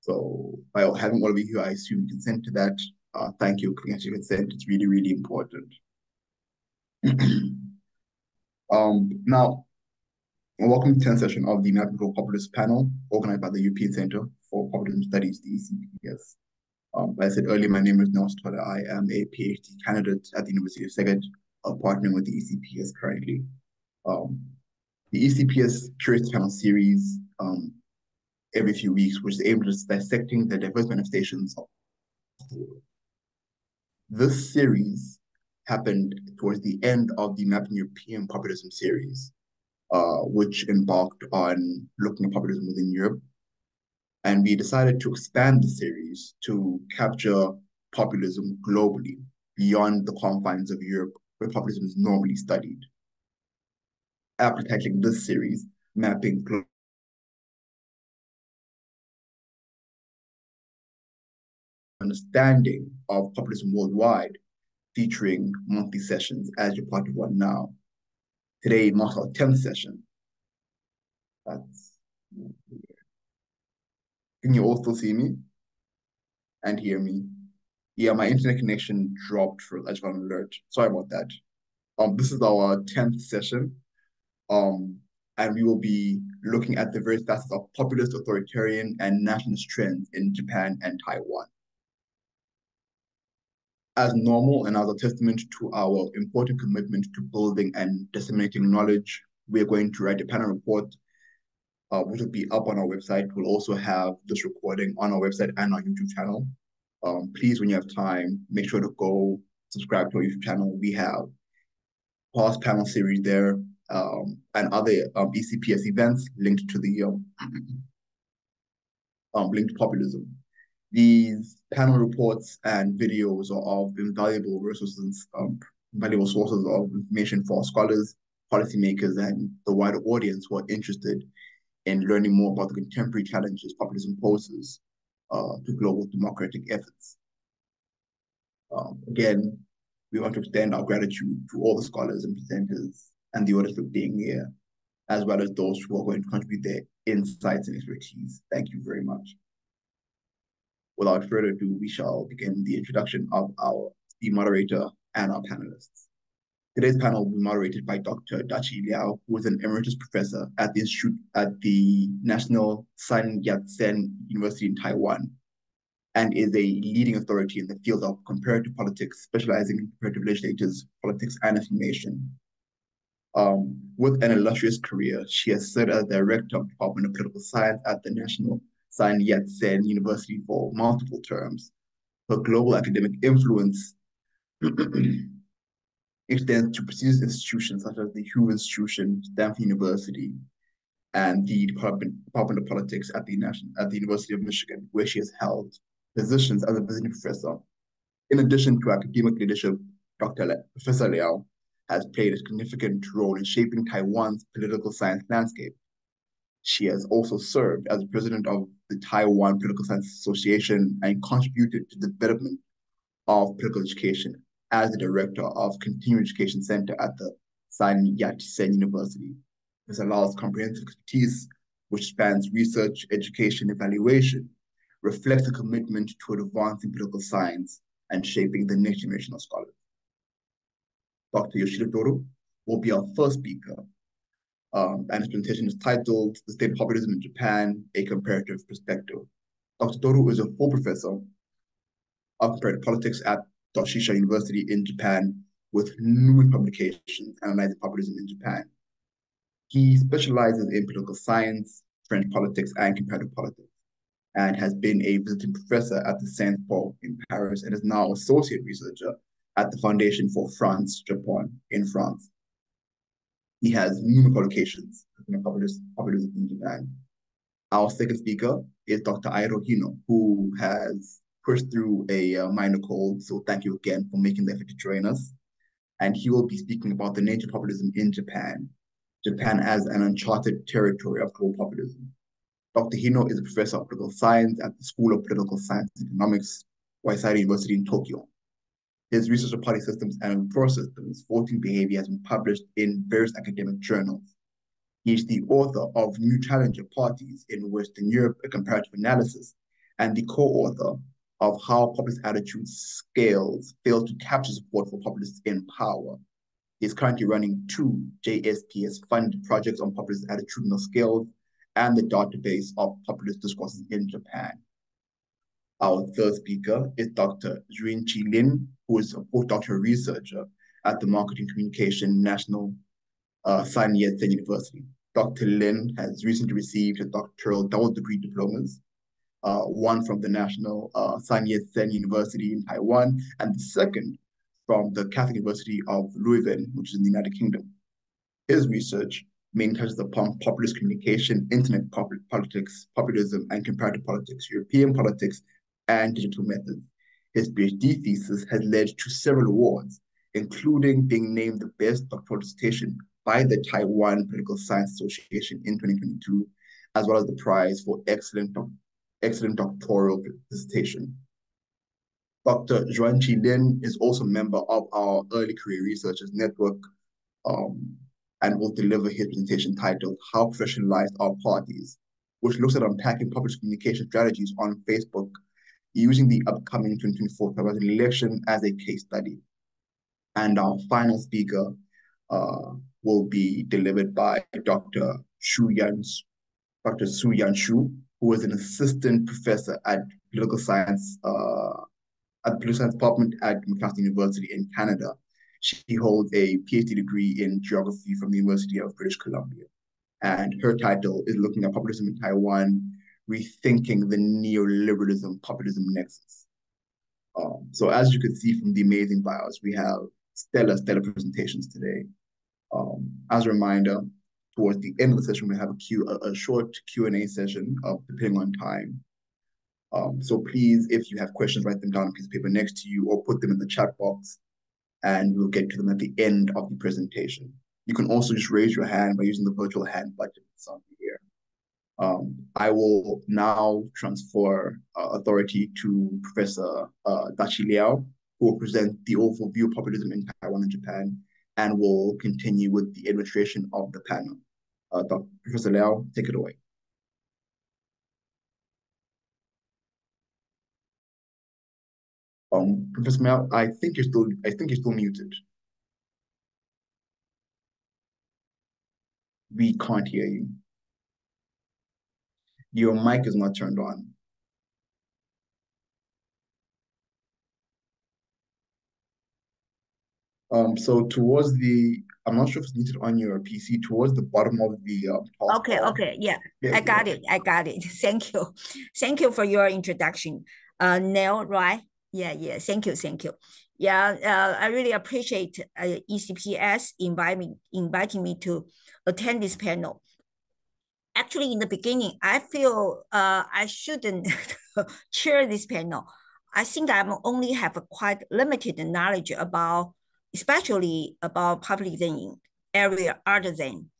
So by having all of you here, I assume you consent to that. Thank you. Clicking your consent. It's really, really important. Now, welcome to the 10th session of the National Populist panel organized by the European Center for Populism Studies, the ECPS. As I said earlier, my name is Yoshida. I am a PhD candidate at the University of Szeged, partnering with the ECPS currently. The ECPS curates panel series every few weeks, which is aimed at dissecting the diverse manifestations of the world. This series happened towards the end of the Mapping European Populism series, which embarked on looking at populism within Europe. And we decided to expand the series to capture populism globally, beyond the confines of Europe, where populism is normally studied. After tackling this series, mapping understanding of populism worldwide, featuring monthly sessions as you're part of one now. Today marks our 10th session. Can you all still see me and hear me? Yeah, my internet connection dropped for I just got an alert. Sorry about that. This is our 10th session. And we will be looking at the various facets of populist, authoritarian, and nationalist trends in Japan and Taiwan. As normal and as a testament to our important commitment to building and disseminating knowledge, we are going to write a panel report, which will be up on our website. We'll also have this recording on our website and our YouTube channel. Please, when you have time, make sure to go subscribe to our YouTube channel. We have past panel series there, and other ECPS events linked to the linked to populism. These panel reports and videos are of invaluable resources, valuable sources of information for scholars, policymakers, and the wider audience who are interested in learning more about the contemporary challenges populism poses to global democratic efforts. Again, we want to extend our gratitude to all the scholars and presenters and the audience for being here, as well as those who are going to contribute their insights and expertise. Thank you very much. Without further ado, we shall begin the introduction of the moderator and our panelists. Today's panel will be moderated by Dr. Dachi Liao, who is an emeritus professor at the Institute at the National Yat-sen University in Taiwan, and is a leading authority in the field of comparative politics, specializing in comparative legislators, politics, and information. With an illustrious career, she has served as director of the Department of Political Science at the National Yat-sen University for multiple terms. Her global academic influence extends to prestigious institutions such as the Hoover Institution, Stanford University, and the Department of Politics at the University of Michigan, where she has held positions as a visiting professor. In addition to academic leadership, Professor Liao has played a significant role in shaping Taiwan's political science landscape. She has also served as president of the Taiwan Political Science Association and contributed to the development of political education as the director of Continuing Education Center at the Yat-sen University. This allows comprehensive expertise, which spans research, education, evaluation, reflects a commitment to advancing political science and shaping the next generation of scholars. Dr. Yoshida Toru will be our first speaker, and his presentation is titled The State of Populism in Japan, A Comparative Perspective. Dr. Toru is a full professor of comparative politics at Doshisha University in Japan, with numerous publications analyzing populism in Japan. He specializes in political science, French politics, and comparative politics, and has been a visiting professor at the Sciences Po in Paris, and is now associate researcher at the Foundation for France, Japan, in France. He has numerous publications on populism in Japan. Our second speaker is Dr. Airo Hino, who has pushed through a minor cold, so thank you again for making the effort to join us. And he will be speaking about the nature of populism in Japan, Japan as an uncharted territory of global populism. Dr. Hino is a professor of political science at the School of Political Science and Economics, Waseda University in Tokyo. His research on party systems and process systems, voting behavior has been published in various academic journals. He is the author of New Challenger Parties in Western Europe, a comparative analysis, and the co-author of How Populist Attitudes Fail to Capture Support for Populists in Power. He's currently running 2 JSPS-funded projects on populist attitudinal skills and the database of populist discourses in Japan. Our third speaker is Dr. Zhuin Lin, who is a postdoctoral researcher at the Marketing Communication National Yat-sen University. Dr. Lin has recently received a doctoral double degree diplomas, one from the National Yat-sen University in Taiwan, and the second from the Catholic University of Louisville, which is in the United Kingdom. His research mainly touches upon populist communication, internet politics, populism, and comparative politics, European politics, and digital methods. His PhD thesis has led to several awards, including being named the best doctoral dissertation by the Taiwan Political Science Association in 2022, as well as the prize for excellent doctoral dissertation. Dr. Zhuanqi Lin is also a member of our Early Career Researchers Network and will deliver his presentation titled How Professionalized Are Parties, which looks at unpacking populist communication strategies on Facebook using the upcoming 2024 Taiwan election as a case study. And our final speaker will be delivered by Dr. Szu-Yun Shu, who is an assistant professor at political science at the political science department at McMaster University in Canada. She holds a PhD degree in geography from the University of British Columbia. And her title is looking at populism in Taiwan, rethinking the Neo-liberalism populism nexus. So as you can see from the amazing bios, we have stellar presentations today. As a reminder, towards the end of the session, we have a short Q&A session, depending on time. So please, if you have questions, write them down on a piece of paper next to you or put them in the chat box, and we'll get to them at the end of the presentation. You can also just raise your hand by using the virtual hand button that's on here. I will now transfer authority to Professor Dachi Liao, who will present the overview of populism in Taiwan and Japan, and will continue with the administration of the panel. Professor Liao, take it away. Professor Liao, I think you're still muted. We can't hear you. Your mic is not turned on. So towards I'm not sure if it's muted on your PC, towards the bottom of the Okay, yeah, I got it. Thank you for your introduction. Neil, right? Yeah, thank you. Yeah, I really appreciate ECPS inviting me to attend this panel. Actually, in the beginning, I feel I shouldn't chair this panel. I think I only have a quite limited knowledge about, especially about populism area other than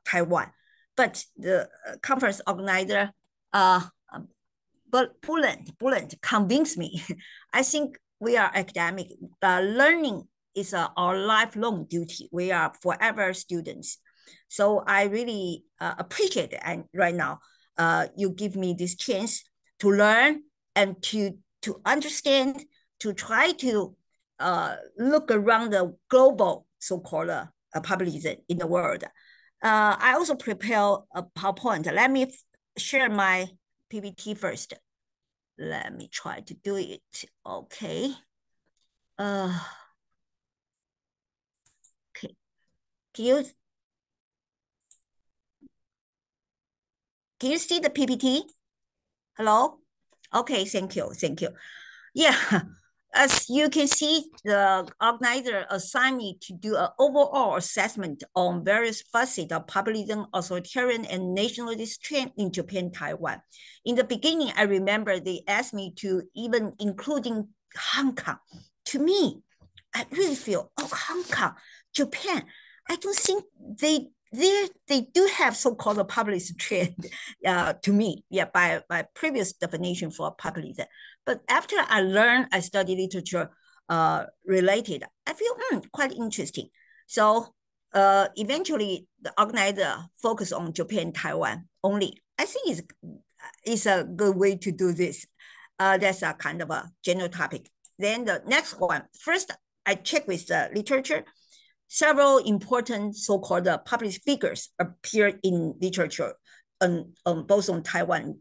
Taiwan. But the conference organizer, Bulent convinced me. I think we are academic. Learning is our lifelong duty. We are forever students. So I really appreciate it. And right now, you give me this chance to learn and to understand, to try to look around the global so-called populism in the world. I also prepare a PowerPoint. Let me share my PPT first. Let me try to do it. Okay. Okay. Can you see the PPT? Hello? Okay, thank you. Yeah, as you can see, the organizer assigned me to do an overall assessment on various facets of populism, authoritarian, and nationalist trend in Japan, Taiwan. In the beginning, I remember they asked me to even including Hong Kong. To me, I really feel, Hong Kong, Japan, I don't think they do have so-called populist trend to me, by previous definition for populism. But after I study literature related, I feel quite interesting. So eventually the organizer focus on Japan, Taiwan only. I think it's a good way to do this. That's a kind of a general topic. Then the next one, first I check with the literature. Several important so-called populist figures appear in literature, both on Taiwan,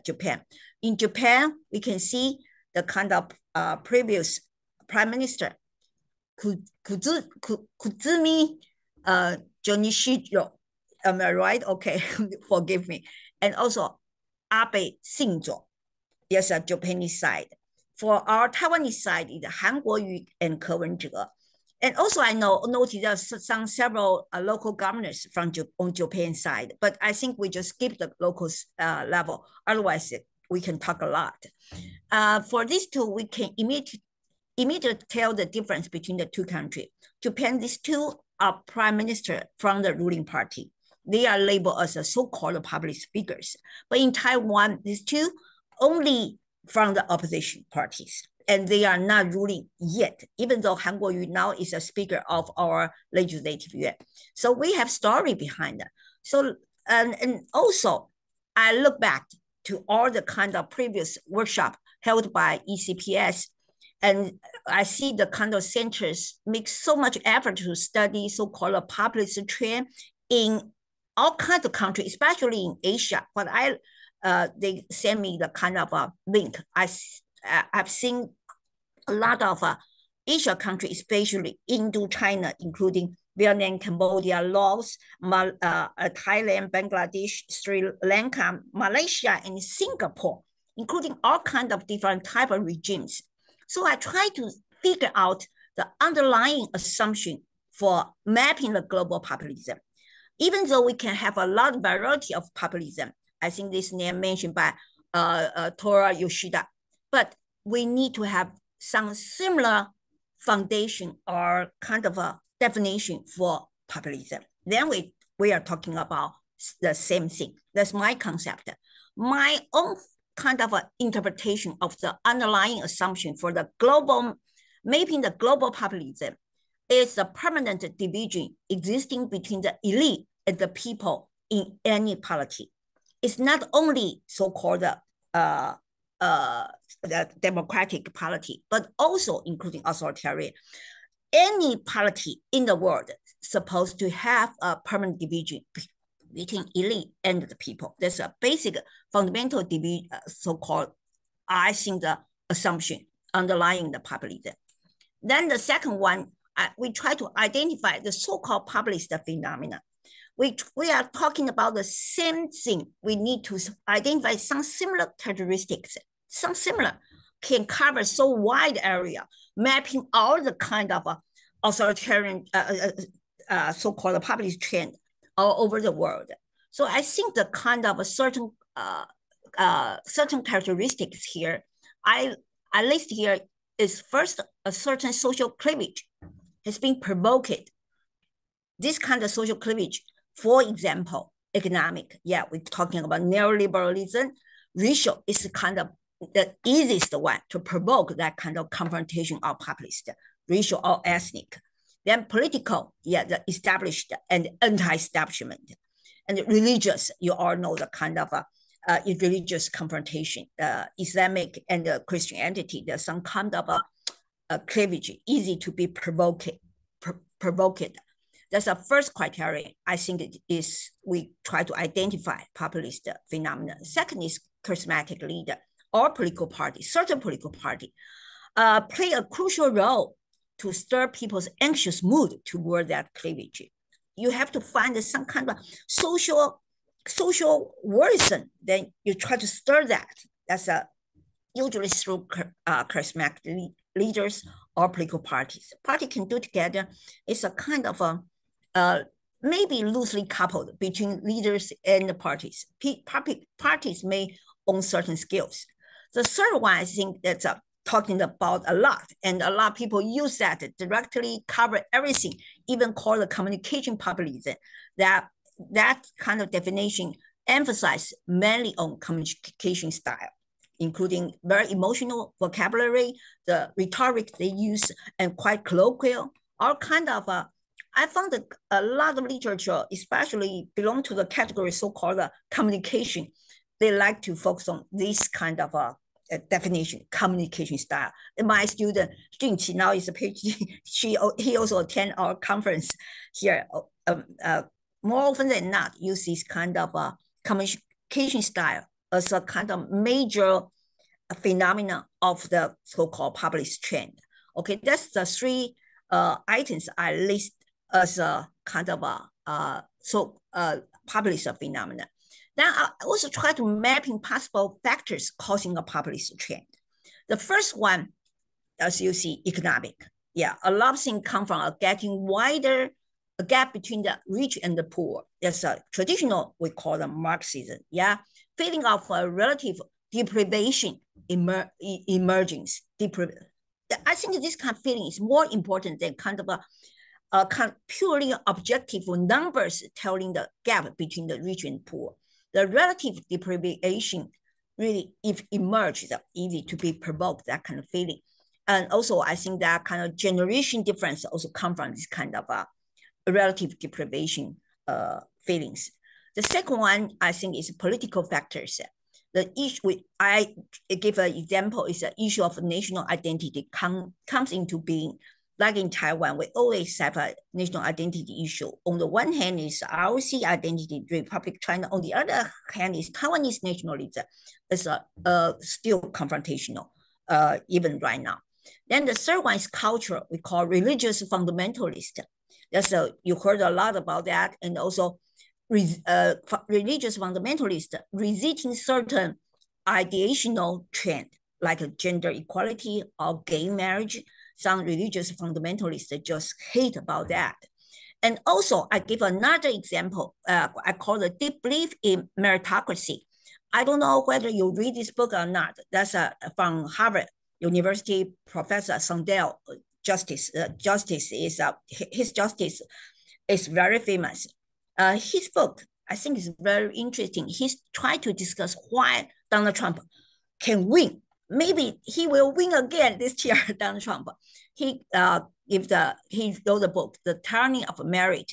Japan. In Japan, we can see the kind of previous prime minister, Kuzumi Jonichiro. Am I right? Okay, forgive me. And also Abe Shinzo. Yes, a Japanese side. For our Taiwanese side, is Han Kuo-yu and Ke Wen-je. And also, I noticed there's several local governors on Japan side, but I think we just skip the local level. Otherwise, we can talk a lot. For these two, we can immediately tell the difference between the two countries. Japan, these two are prime minister from the ruling party. They are labeled as a so-called populist figures. But in Taiwan, these two only from the opposition parties. And they are not ruling yet, even though Han Kuo-yu now is a speaker of our legislative yuan. So we have story behind that. So, and also, I look back to all the kind of previous workshop held by ECPS, and I see the kind of centers make so much effort to study so-called populist trend in all kinds of countries, especially in Asia. But they send me the kind of a link. I've seen a lot of Asia countries, especially Indo-China, including Vietnam, Cambodia, Laos, Thailand, Bangladesh, Sri Lanka, Malaysia, and Singapore, including all kinds of different type of regimes. So I try to figure out the underlying assumption for mapping the global populism. Even though we can have a lot of variety of populism, I think this name mentioned by Toru Yoshida, but we need to have some similar foundation or kind of a definition for populism. Then we are talking about the same thing. That's my concept. My own kind of a interpretation of the underlying assumption for the global, mapping the global populism is a permanent division existing between the elite and the people in any polity. It's not only so-called the democratic polity, but also including authoritarian. Any polity in the world is supposed to have a permanent division between elite and the people. There's a basic fundamental division, so-called, I think, the assumption underlying the populism. Then the second one, we try to identify the so-called populist phenomena. We are talking about the same thing. We need to identify some similar characteristics. Some similar can cover so wide area, mapping all the kind of authoritarian, so-called populist trend all over the world. So I think the kind of a certain characteristics here, I list here is first a certain social cleavage has been provoked. This kind of social cleavage, for example, economic. Yeah, we're talking about neoliberalism. Racial is kind of the easiest one to provoke that kind of confrontation of populist, racial or ethnic. Then political, yeah, the established and anti-establishment. And religious, you all know the kind of religious confrontation, Islamic and Christianity. There's some kind of a cleavage, easy to be provoked. That's the first criterion. I think it is we try to identify populist phenomena. Second is charismatic leader or political party, certain political party, play a crucial role to stir people's anxious mood toward that cleavage. You have to find some kind of social worrisome, then you try to stir that. That's usually through charismatic leaders or political parties. Party can do together. It's a kind of maybe loosely coupled between leaders and the parties. Parties may own certain skills. The third one, I think that's talking about a lot, and a lot of people use that to directly cover everything, even call the communication populism. That kind of definition emphasizes mainly on communication style, including very emotional vocabulary, the rhetoric they use, and quite colloquial, all kind of I found that a lot of literature, especially belong to the category so-called communication, they like to focus on this kind of definition, communication style. My student Junqi now is a PhD. He also attend our conference here. More often than not, use this kind of communication style as a kind of major phenomenon of the so-called populist trend. Okay, that's the three items I list as a kind of populist phenomenon. Then I also try to mapping possible factors causing a populist trend. The first one, as you see, economic. Yeah, a lot of things come from getting wider a gap between the rich and the poor. There's a traditional, we call them Marxism. Yeah, feeling of a relative deprivation emergence. I think this kind of feeling is more important than kind of a kind of purely objective numbers telling the gap between the rich and poor. The relative deprivation really, if emerged, easy to be provoked, that kind of feeling. And also, I think that kind of generation difference also come from this kind of relative deprivation feelings. The second one, I think, is political factors. The issue, I give an example, is the issue of national identity comes into being. Like in Taiwan, we always have a national identity issue. On the one hand is ROC identity, Republic of China. On the other hand is Taiwanese nationalism. It's still confrontational, even right now. Then the third one is culture. We call religious fundamentalist. You heard a lot about that. And also religious fundamentalist resisting certain ideational trend, like gender equality or gay marriage. Some religious fundamentalists just hate about that. And also, I give another example. I call the deep belief in meritocracy. I don't know whether you read this book or not. That's from Harvard University professor Sandel. Justice is his justice is very famous. His book, I think, is very interesting. He's trying to discuss why Donald Trump can win. Maybe he will win again this year, Donald Trump. He wrote the book, The Tyranny of Merit.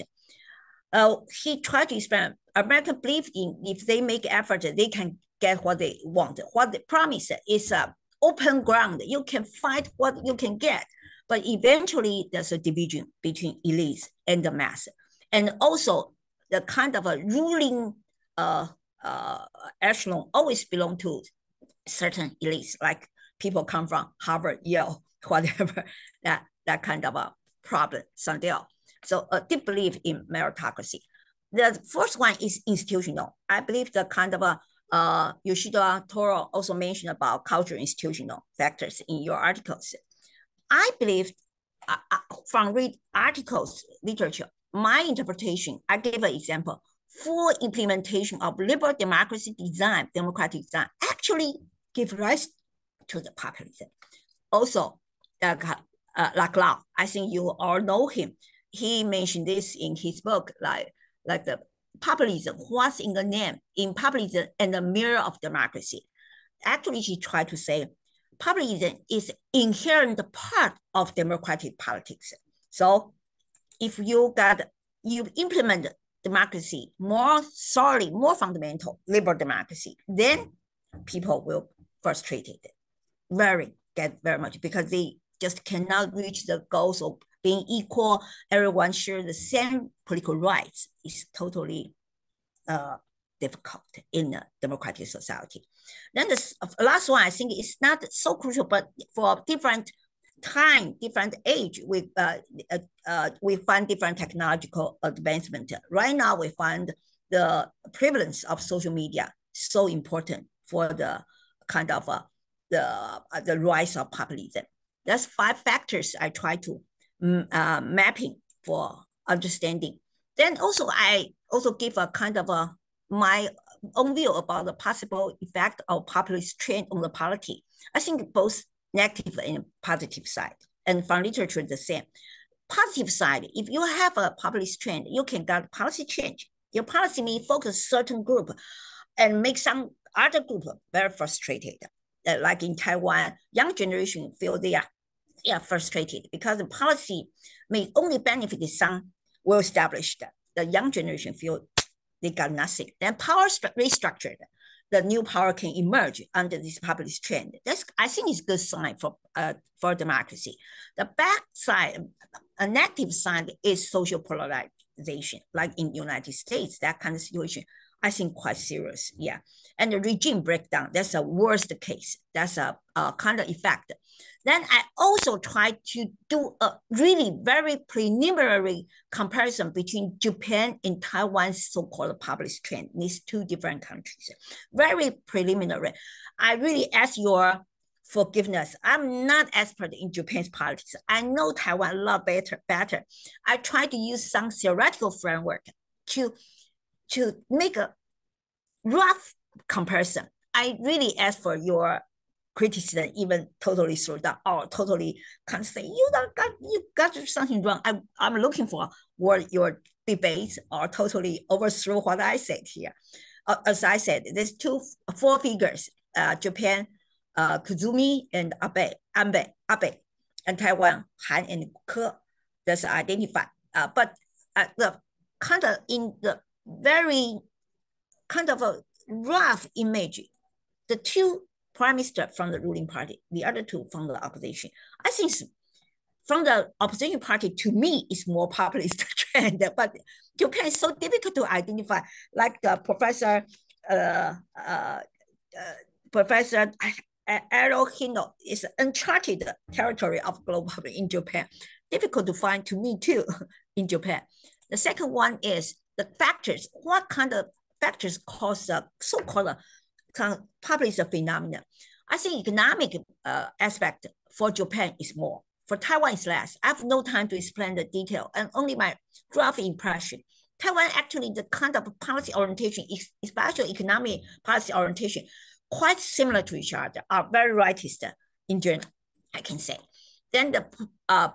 He tried to explain American belief in if they make effort, they can get what they want. What they promise is open ground. You can fight what you can get. But eventually, there's a division between elites and the mass. And also, the kind of a ruling echelon always belong to certain elites, like people come from Harvard, Yale, whatever, that kind of a problem, Sandel. So a deep belief in meritocracy. The first one is institutional. I believe the kind of Yoshida, Toru also mentioned about cultural institutional factors in your articles. I believe from read articles, literature, my interpretation, I gave an example, full implementation of liberal democracy design, democratic design, actually give rise to the populism. Also, like Liao, I think you all know him. He mentioned this in his book, like the populism, what's in the name, in populism and the mirror of democracy. Actually, he tried to say populism is inherent part of democratic politics. So if you implement democracy more solid, more fundamental, liberal democracy, then people will frustrated, get very much, because they just cannot reach the goals of being equal. Everyone shares the same political rights. It's totally difficult in a democratic society. Then the last one, I think, is not so crucial, but for different time, different age, we find different technological advancement. Right now, we find the prevalence of social media so important for the kind of the rise of populism. That's 5 factors I try to mapping for understanding. Then also I also give a kind of my own view about the possible effect of populist trend on the polity. I think both negative and positive side, and from literature the same. Positive side, if you have a populist trend, you can get policy change. Your policy may focus certain group and make some other group very frustrated. Like in Taiwan, young generation feel they are frustrated because the policy may only benefit some well-established. The young generation feel they got nothing. Then power restructured. the new power can emerge under this populist trend. That's, I think, is a good sign for democracy. The backside, a negative side, is social polarization, like in the United States, that kind of situation, I think quite serious, yeah. And the regime breakdown, that's a worst case. That's a kind of effect. Then I also try to do a really very preliminary comparison between Japan and Taiwan's so-called populist trend, these two different countries. Very preliminary. I really ask your forgiveness. I'm not expert in Japan's politics. I know Taiwan a lot better. I try to use some theoretical framework to make a rough comparison. I really ask for your criticism, even totally throw that or totally can't say you got something wrong. I'm looking for what your debates are totally overthrow what I said here. As I said, there's four figures: Japan, Kuzumi and Abe, and Taiwan, Han and Ke. That's identified. But the kind of in the very kind of a rough image, the two prime minister from the ruling party, the other two from the opposition. I think from the opposition party, to me, is more populist trend, but Japan is so difficult to identify. Like Professor Airo Hino is uncharted territory of global in Japan. Difficult to find to me too in Japan. The second one is the factors. What kind of factors cause the so-called populist phenomenon? I think economic aspect for Japan is more. For Taiwan is less. I have no time to explain the detail and only my rough impression. Taiwan actually the kind of policy orientation, especially economic policy orientation, quite similar to each other, are very rightist in general, I can say. Then the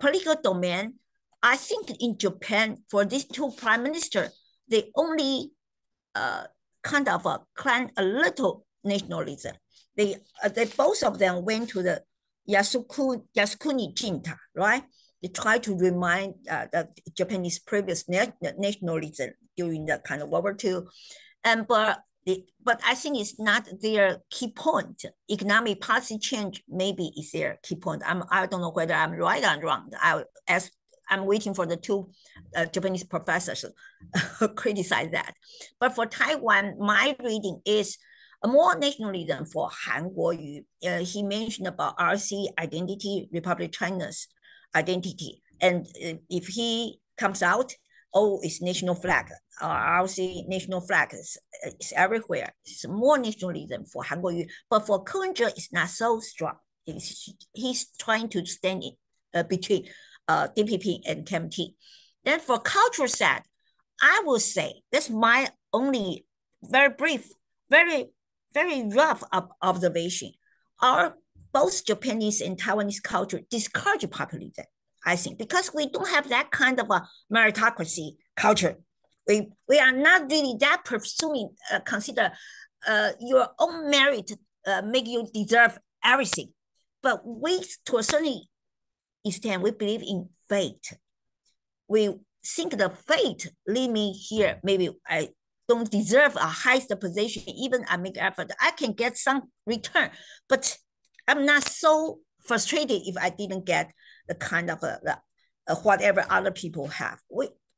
political domain, I think in Japan, for these two prime ministers, they only kind of claim a little nationalism. They both of them went to the Yasukuni Jinta, right? They try to remind the Japanese previous nationalism during the kind of World War II. But I think it's not their key point. Economic policy change maybe is their key point. I don't know whether I'm right or wrong. I'm waiting for the two Japanese professors criticize that. But for Taiwan, my reading is a more nationalism for Han Guoyu. He mentioned about RC identity, Republic China's identity. And if he comes out, oh, it's national flag. RC national flag is everywhere. It's more nationalism for Han Guoyu. But for Kunger, it's not so strong. He's trying to stand in between DPP and KMT. Then for culture side, I will say that's my only very brief, very rough observation. Both Japanese and Taiwanese culture discourage populism, I think, because we don't have that kind of a meritocracy culture. We are not really that pursuing, consider your own merit make you deserve everything. But we, to a certain extent, we believe in fate. We think the fate lead me here. Maybe I don't deserve a highest position, even I make effort. I can get some return, but I'm not so frustrated if I didn't get the kind of whatever other people have.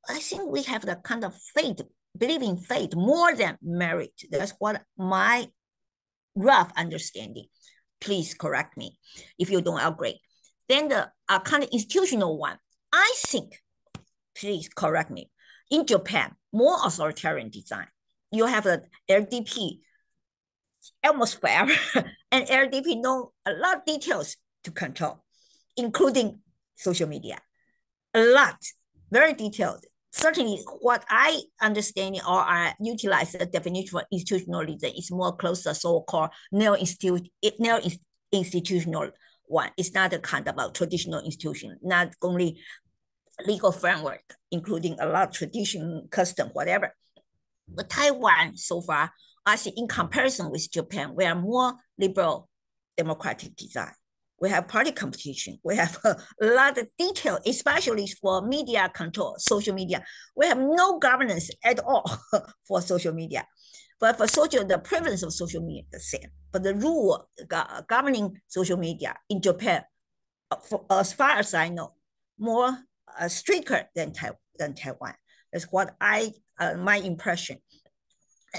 I think we have the kind of fate, believe in fate more than merit. That's what my rough understanding. Please correct me if you don't agree. Then the kind of institutional one, I think, please correct me, in Japan, more authoritarian design. You have the LDP almost forever, and LDP know a lot of details to control, including social media. A lot, very detailed. Certainly what I understand or I utilize the definition for institutionalism is more close to so-called neo-institutional one. It's not a kind of a traditional institution, not only legal framework, including a lot of tradition, custom, whatever. But Taiwan, so far, I see in comparison with Japan, we are more liberal democratic design. We have party competition. We have a lot of detail, especially for media control, social media. We have no governance at all for social media. But for social, the prevalence of social media is the same. But the rule governing social media in Japan, as far as I know, more stricter than Taiwan. That's what my impression.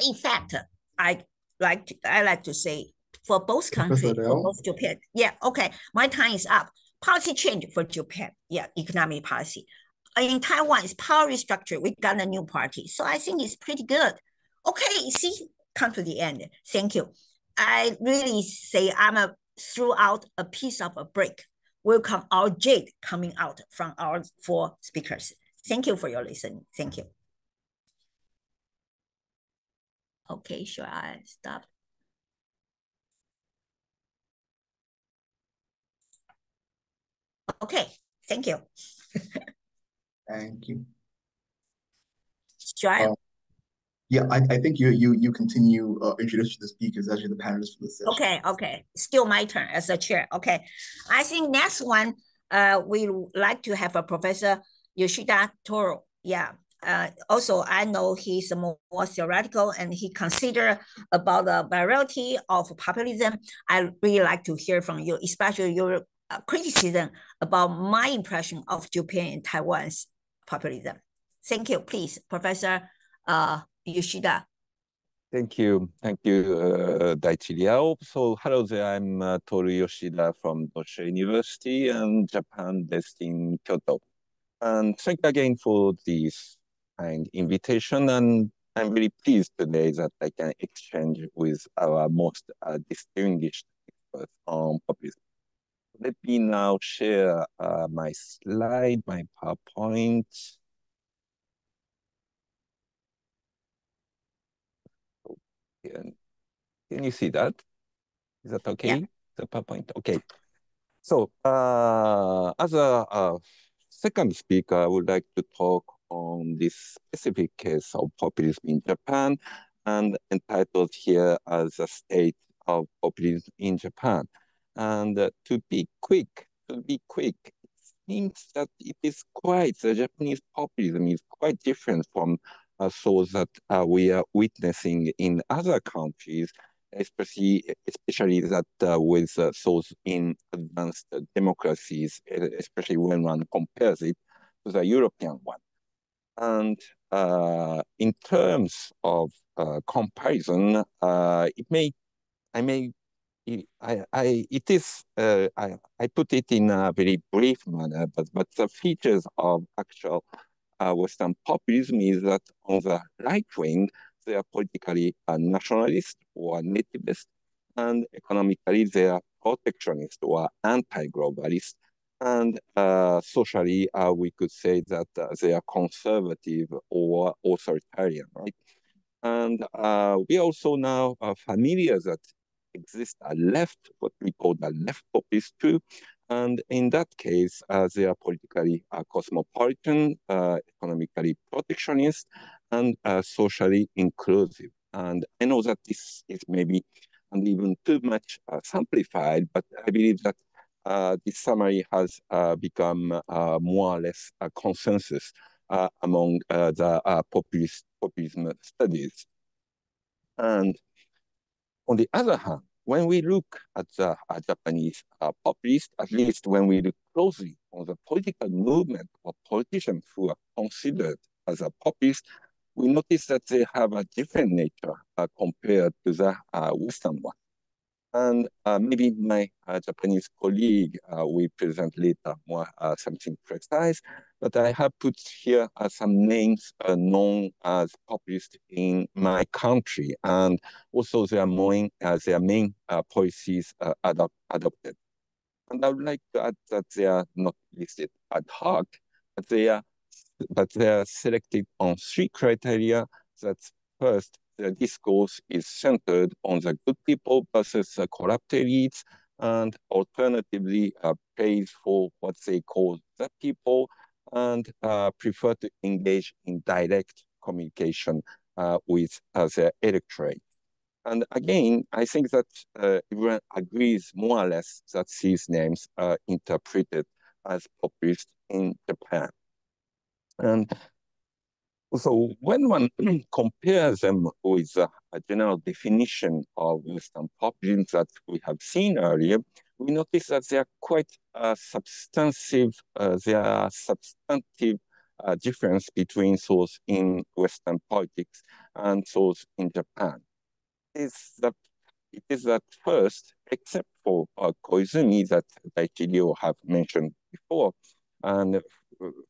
In fact, I like to say for both countries, for both Japan. Yeah, okay. My time is up. Policy change for Japan. Yeah, economic policy. In Taiwan, it's power restructure. We got a new party, so I think it's pretty good. Okay, see, come to the end. Thank you. I really say I'm throughout a piece of a break. Welcome our jade coming out from our 4 speakers. Thank you for your listening. Thank you. Okay, sure, I stop. Okay, thank you. Thank you. Sure. Yeah, I think you continue introducing the speakers as you're the panelists for the session. Okay. Still my turn as a chair. Okay. I think next one, we like to have a Professor Yoshida Toru. Yeah. Also, I know he's more theoretical and he consider about the variety of populism. I really like to hear from you, especially your criticism about my impression of Japan and Taiwan's populism. Thank you. Please, Professor Yoshida. Thank you, Dachi Liao. So, hello there, I'm Toru Yoshida from Doshisha University and Japan, based in Kyoto. And thank you again for this kind invitation. And I'm very pleased today that I can exchange with our most distinguished experts on populism. Let me now share my slide, my PowerPoint. Can you see that? Is that okay? Yeah. The PowerPoint? Okay. So, as a second speaker, I would like to talk on this specific case of populism in Japan, and entitled here as a state of populism in Japan. And to be quick, it seems that the Japanese populism is quite different from those that we are witnessing in other countries, especially that with those in advanced democracies, especially when one compares it to the European one. And in terms of comparison, I put it in a very brief manner, but the features of actual Western populism is that on the right wing, they are politically nationalist or nativist, and economically they are protectionist or anti-globalist, and socially we could say that they are conservative or authoritarian, right? And we also now are familiar that exist a left, what we call the left populist too. And in that case, they are politically cosmopolitan, economically protectionist, and socially inclusive. And I know that this is maybe and even too much simplified, but I believe that this summary has become more or less a consensus among the populism studies. And on the other hand, when we look at the Japanese populists, at least when we look closely on the political movement of politicians who are considered as a populist, we notice that they have a different nature compared to the Western one. And maybe my Japanese colleague will present later more something precise, but I have put here some names known as populists in my country, and also their main policies adopted. And I would like to add that they are not listed ad hoc, but they are selected on 3 criteria. That's first, the discourse is centered on the good people versus the corrupt elites, and alternatively praise for what they call the people, and prefer to engage in direct communication with their electorate. And again, I think that everyone agrees more or less that these names are interpreted as populist in Japan. And So when one compares them with a general definition of Western populism that we have seen earlier, we notice that they are quite substantive. There are substantive difference between those in Western politics and those in Japan. It is that first, except for Koizumi that Dachi have mentioned before, and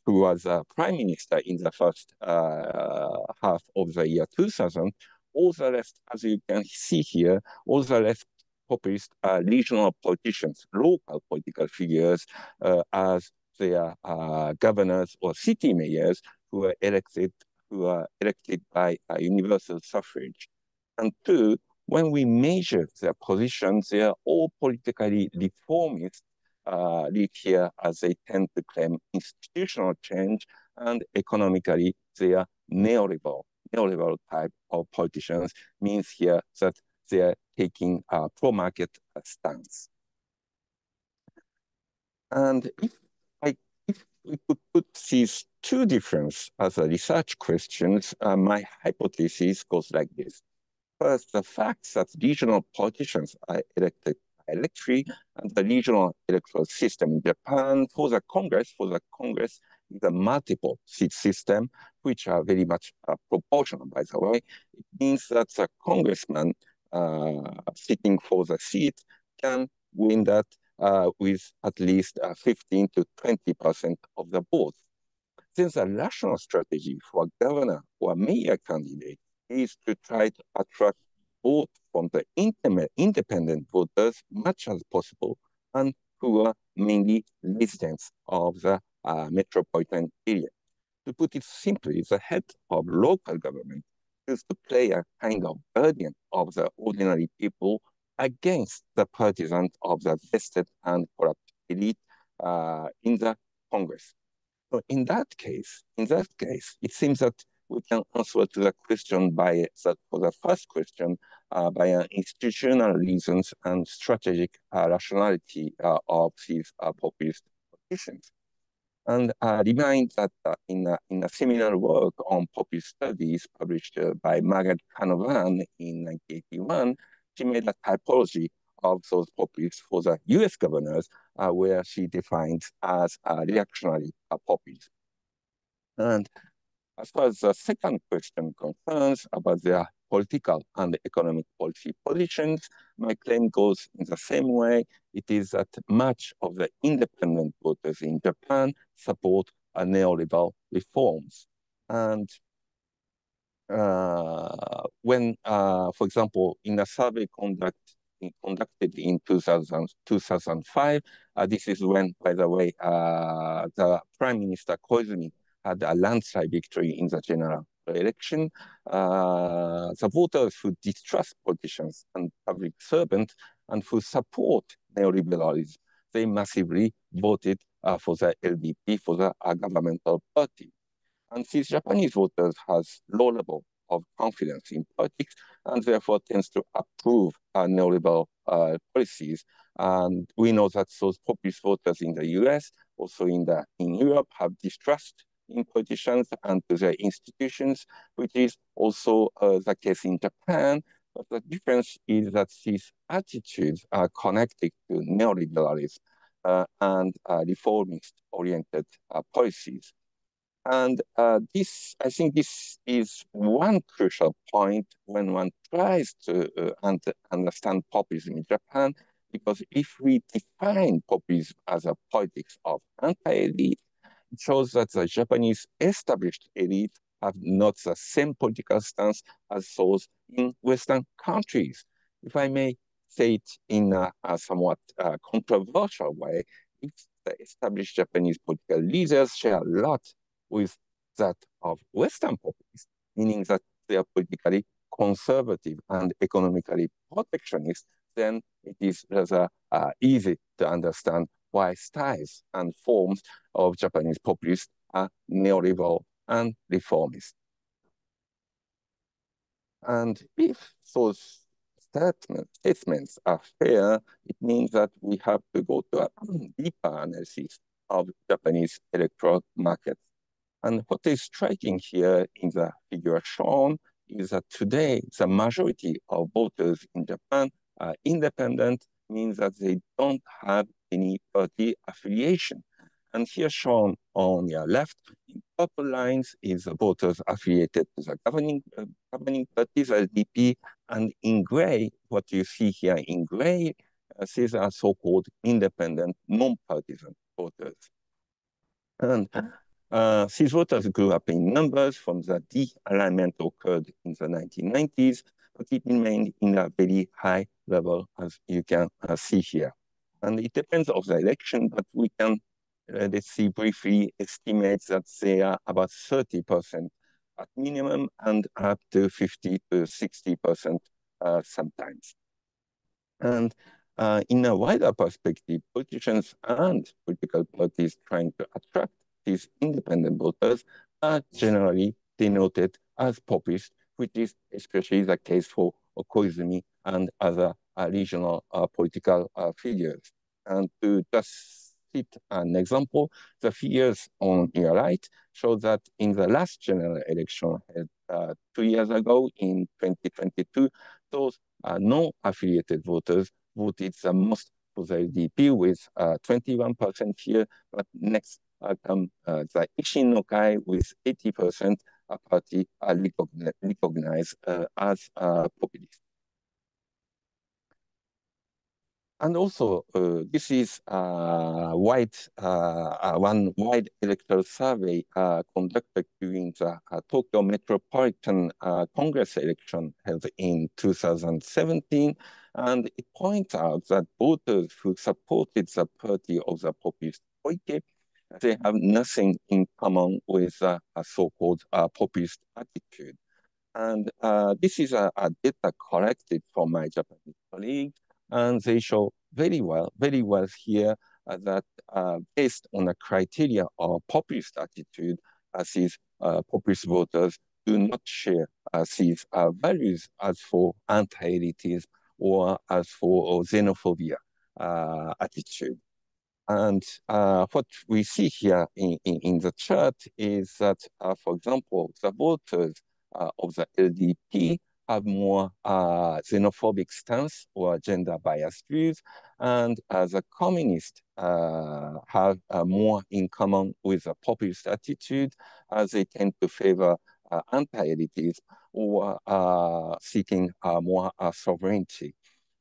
who was prime minister in the first half of the year 2000, all the rest, as you can see here, all the rest populist regional politicians, local political figures as their governors or city mayors who were elected by universal suffrage. And two, when we measure their positions, they are all politically reformist, lead here as they tend to claim institutional change, and economically they are neoliberal. Neoliberal type of politicians means here that they are taking a pro-market stance. And if we could put these two differences as a research questions, my hypothesis goes like this. First, the fact that regional politicians are elected by electorate, and the regional electoral system in Japan for the Congress is a multiple seat system, which are very much proportional, by the way. It means that the congressman sitting for the seat can win that with at least 15 to 20% of the vote. Since a rational strategy for a governor or mayor candidate is to try to attract vote from the independent voters much as possible, and who are mainly residents of the metropolitan area. To put it simply, the head of local government is to play a kind of guardian of the ordinary people against the partisans of the vested and corrupt elite in the Congress. So in that case, it seems that we can answer to the question for the first question by institutional reasons and strategic rationality of these populist politicians. And remind that in a seminal work on populist studies published by Margaret Canavan in 1981, she made a typology of those populists for the US governors, where she defines as reactionary populism. And as far as the second question concerns about their political and economic policy positions, my claim goes in the same way. It is that much of the independent voters in Japan support neoliberal reforms. And when, for example, in a survey conducted in 2005, this is when, by the way, the Prime Minister Koizumi had a landslide victory in the general election. The voters who distrust politicians and public servants and who support neoliberalism, they massively voted for the LDP, for the governmental party. And these Japanese voters has low level of confidence in politics and therefore tends to approve neoliberal policies. And we know that those populist voters in the US, also in Europe, have distrust in politicians and to their institutions, which is also the case in Japan. But the difference is that these attitudes are connected to neoliberalism and reformist-oriented policies. And I think this is one crucial point when one tries to understand populism in Japan, because if we define populism as a politics of anti-elite, it shows that the Japanese established elite have not the same political stance as those in Western countries. If I may say it in a somewhat controversial way, if the established Japanese political leaders share a lot with that of Western populists, meaning that they are politically conservative and economically protectionist, then it is rather easy to understand why styles and forms of Japanese populists are neoliberal and reformist. And if those statements are fair, it means that we have to go to a deeper analysis of Japanese electoral markets. And what is striking here in the figure shown is that today the majority of voters in Japan are independent, means that they don't have any party affiliation. And here shown on your left, in purple lines is the voters affiliated to the governing parties, LDP, and in gray, what you see here in gray, these are so-called independent, non-partisan voters. And these voters grew up in numbers from the de-alignment occurred in the 1990s, but it remained in a very high level, as you can see here. And it depends on the election, but we can, let's see briefly, estimate that they are about 30% at minimum and up to 50 to 60% sometimes. And in a wider perspective, politicians and political parties trying to attract these independent voters are generally denoted as populist, which is especially the case for Koizumi and other regional political figures. And to just cite an example, the figures on your right show that in the last general election 2 years ago in 2022, those non-affiliated voters voted the most for the LDP with 21% here, but next come the Ishin no Kai with 80%, a party recognized as populist. And also, this is one wide electoral survey conducted during the Tokyo Metropolitan Congress election held in 2017. And it points out that voters who supported the party of the populist Koike, they have nothing in common with a so-called populist attitude. And this is a data collected from my Japanese colleagues. And they show very well here that based on the criteria of populist attitude, these populist voters do not share these values as for anti-elitism or as for xenophobia attitude. And what we see here in the chart is that, for example, the voters of the LDP have more xenophobic stance or gender biased views, and the communists have more in common with a populist attitude, as they tend to favor anti-elitism or seeking more sovereignty.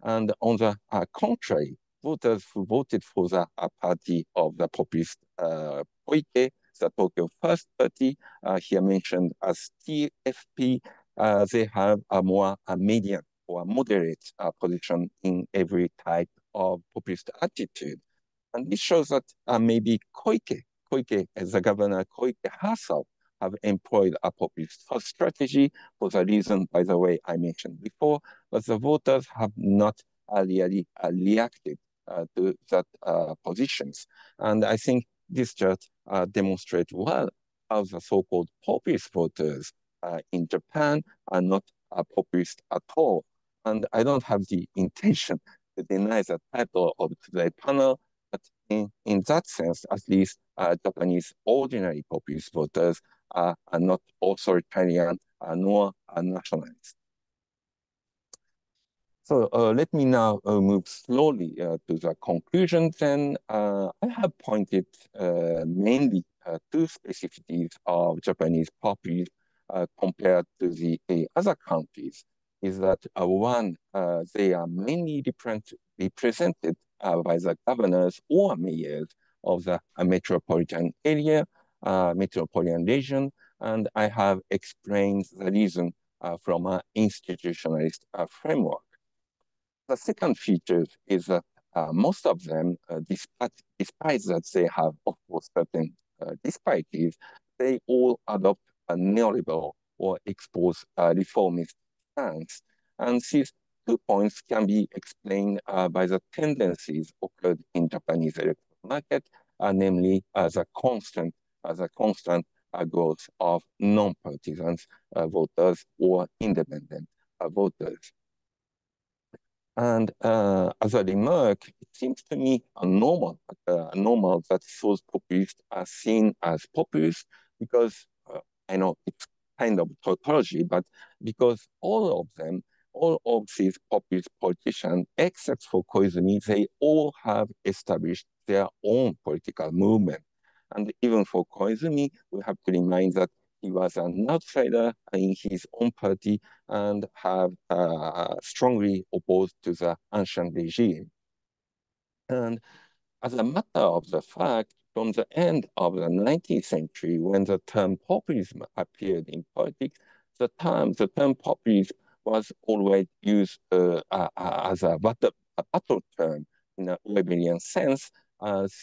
And on the contrary, voters who voted for the party of the populist Koike, the Tokyo First Party, here mentioned as TFP, they have a more median or moderate position in every type of populist attitude. And this shows that maybe Koike, as the governor Koike herself, have employed a populist first strategy for the reason, by the way, I mentioned before, but the voters have not really reacted to that positions. And I think this chart demonstrates well how the so-called populist voters in Japan are not populist at all. And I don't have the intention to deny the title of today's panel, but in that sense, at least Japanese ordinary populist voters are not authoritarian nor nationalist. So let me now move slowly to the conclusion then. I have pointed mainly two specificities of Japanese populism compared to the other countries, is that one, they are mainly represented by the governors or mayors of the metropolitan area, metropolitan region, and I have explained the reason from an institutionalist framework. The second feature is that most of them, despite that they have, of course, certain disparities, they all adopt a neoliberal or expose reformist stance. And these 2 points can be explained by the tendencies occurred in Japanese electoral market, namely the constant growth of non-partisan voters or independent voters. And as a remark, it seems to me normal that those populists are seen as populist because I know it's kind of tautology, but because all of these populist politicians, except for Koizumi, they all have established their own political movement. And even for Koizumi, we have to remind that he was an outsider in his own party and have strongly opposed to the ancient regime. And as a matter of the fact, from the end of the 19th century, when the term populism appeared in politics, the term populism was always used as a battle term in a Weberian sense,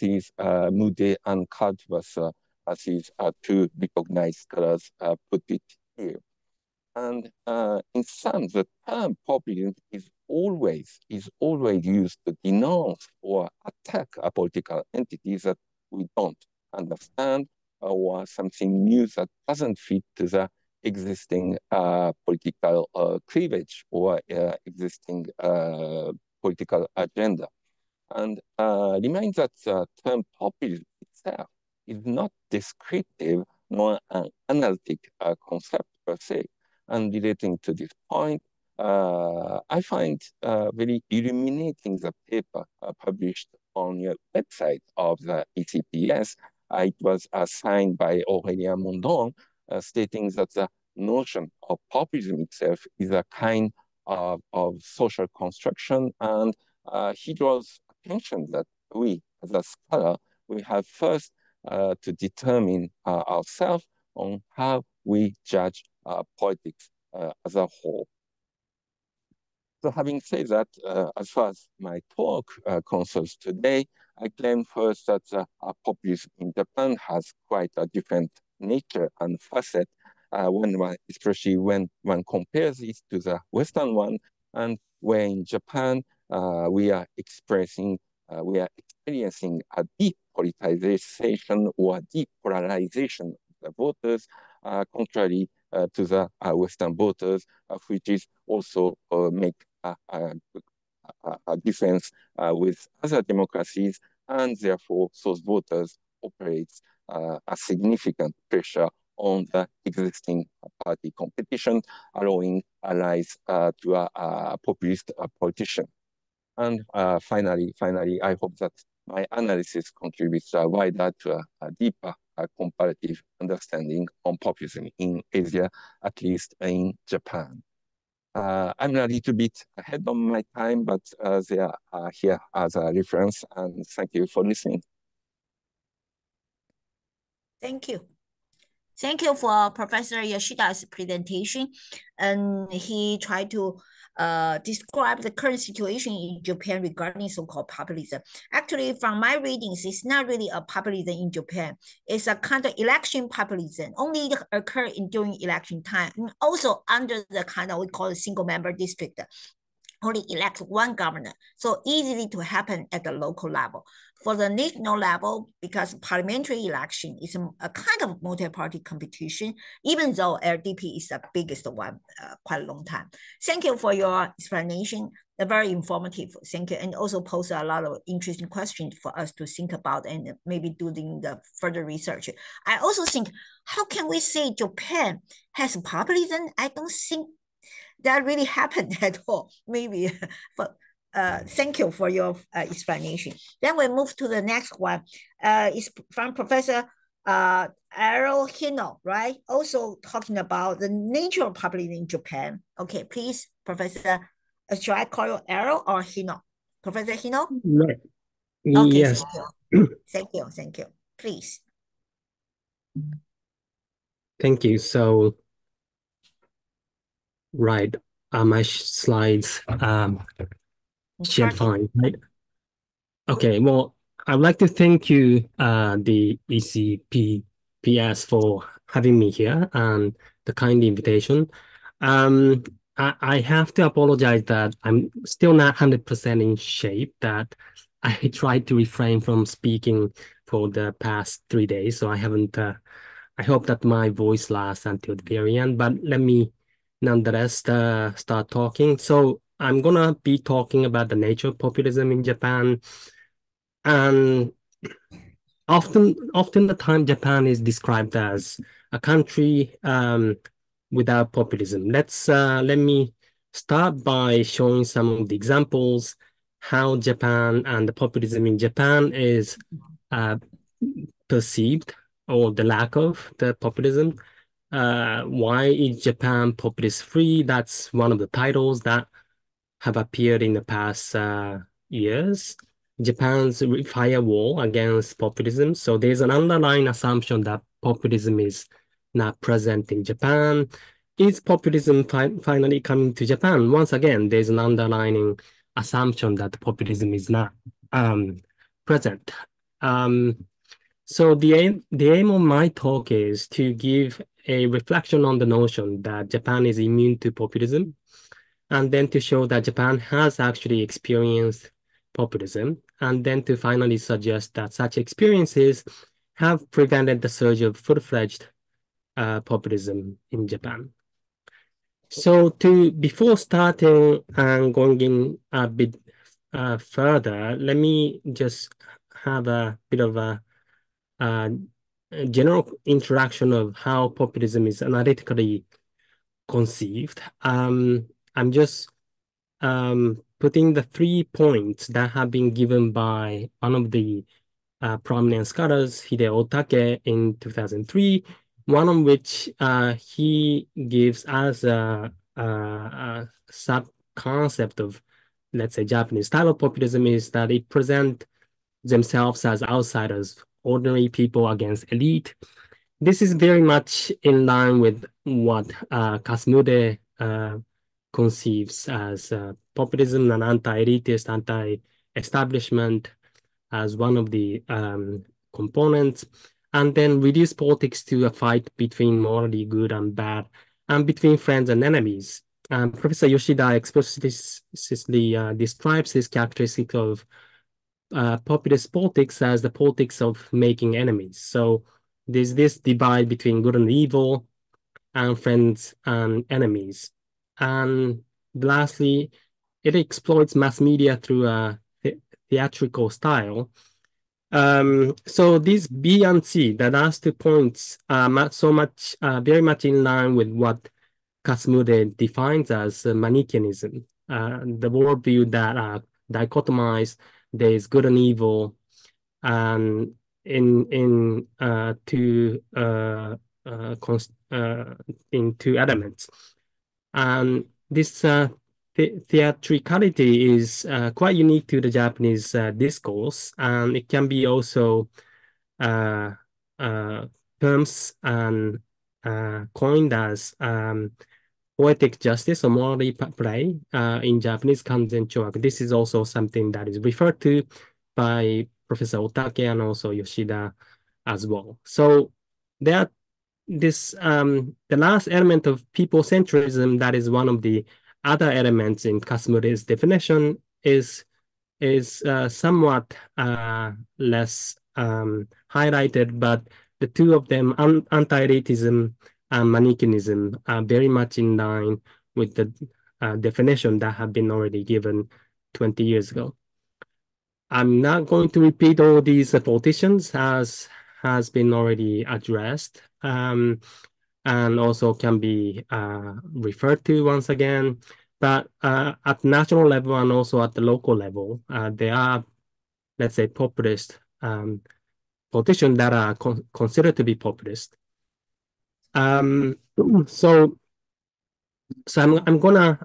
these Moody and Cultivar, as these two recognized scholars put it here. And in sum, the term populism is always used to denounce or attack a political entity that we don't understand or something new that doesn't fit to the existing political cleavage or existing political agenda. And remind that the term populism itself is not descriptive nor an analytic concept per se. And relating to this point, I find very illuminating the paper published on your website of the ECPS. It was signed by Aurélien Mondon, stating that the notion of populism itself is a kind of social construction, and he draws attention that we, as a scholar, we have first to determine ourselves on how we judge politics as a whole. So having said that, as far as my talk concerns today, I claim first that populism in Japan has quite a different nature and facet, especially when one compares it to the Western one, and where in Japan we are experiencing a depoliticization or depolarization of the voters, contrary to the Western voters, which is also make a difference with other democracies, and therefore those voters operates a significant pressure on the existing party competition, allowing allies to a populist politician. And finally, I hope that my analysis contributes wider to a deeper comparative understanding on populism in Asia, at least in Japan. I'm a little bit ahead of my time, but they are here as a reference, and thank you for listening. Thank you. Thank you for Professor Yoshida's presentation. And he tried to describe the current situation in Japan regarding so-called populism. Actually, from my readings, it's not really a populism in Japan. It's a kind of election populism, only occur during election time, and also under the kind of we call a single member district. Only elect one governor, so easily to happen at the local level. For the national level, because parliamentary election is a kind of multi-party competition, even though LDP is the biggest one quite a long time. Thank you for your explanation. Very informative. Thank you. And also pose a lot of interesting questions for us to think about and maybe doing the further research. I also think, how can we say Japan has populism? I don't think that really happened at all. Maybe, but thank you for your explanation. Then we move to the next one. It's from Professor Airo Hino, right? Also talking about the nature of populism in Japan. Okay, please, Professor. Should I call you Airo or Hino? Professor Hino? Right. Okay, Yes. Thank you. Please. Thank you. So, right, my slides shared fine, right? Okay, well, I'd like to thank you, the ECPS, for having me here and the kind invitation. I have to apologize that I'm still not 100% in shape, that I tried to refrain from speaking for the past 3 days, so I haven't, I hope that my voice lasts until the very end, but let me nonetheless start talking. So I'm gonna be talking about the nature of populism in Japan. And often the time Japan is described as a country without populism. Let me start by showing some of the examples how Japan and the populism in Japan is perceived, or the lack of the populism. Why is Japan populist free? That's one of the titles that have appeared in the past years. Japan's firewall against populism. So there's an underlying assumption that populism is not present in Japan. Is populism finally coming to Japan? Once again, there's an underlying assumption that populism is not present. So the aim of my talk is to give a reflection on the notion that Japan is immune to populism, and then to show that Japan has actually experienced populism, and then to finally suggest that such experiences have prevented the surge of full-fledged populism in Japan. So before starting and going in a bit further, let me just have a bit of a general introduction of how populism is analytically conceived. I'm just putting the 3 points that have been given by one of the prominent scholars, Hideo Otake, in 2003, one of which he gives as a sub-concept of, let's say, Japanese style of populism, is that it presents themselves as outsiders, ordinary people against elite. This is very much in line with what Kasmude conceives as populism and anti-elitist, anti-establishment as one of the components, and then reduce politics to a fight between morally good and bad, and between friends and enemies. Professor Yoshida explicitly describes this characteristic of populist politics as the politics of making enemies. So there's this divide between good and evil, and friends and enemies. And lastly, it exploits mass media through a theatrical style. So these B and C, the last 2 points, are very much in line with what Kasmude defines as Manichaeism, the worldview that dichotomizes there is good and evil, and in two elements. And this theatricality is quite unique to the Japanese discourse, and it can be also terms and coined as poetic justice or morally play in Japanese kanzen choaku. This is also something that is referred to by Professor Otake and also Yoshida as well. So there, the last element of people-centrism, that is one of the other elements in Kasmude's definition, is somewhat less highlighted, but the two of them, anti-elitism and Manichaeism, are very much in line with the definition that have been already given 20 years ago. I'm not going to repeat all these politicians, as has been already addressed, and also can be referred to once again. But at national level and also at the local level, there are, let's say, populist politicians that are considered to be populist. So I'm gonna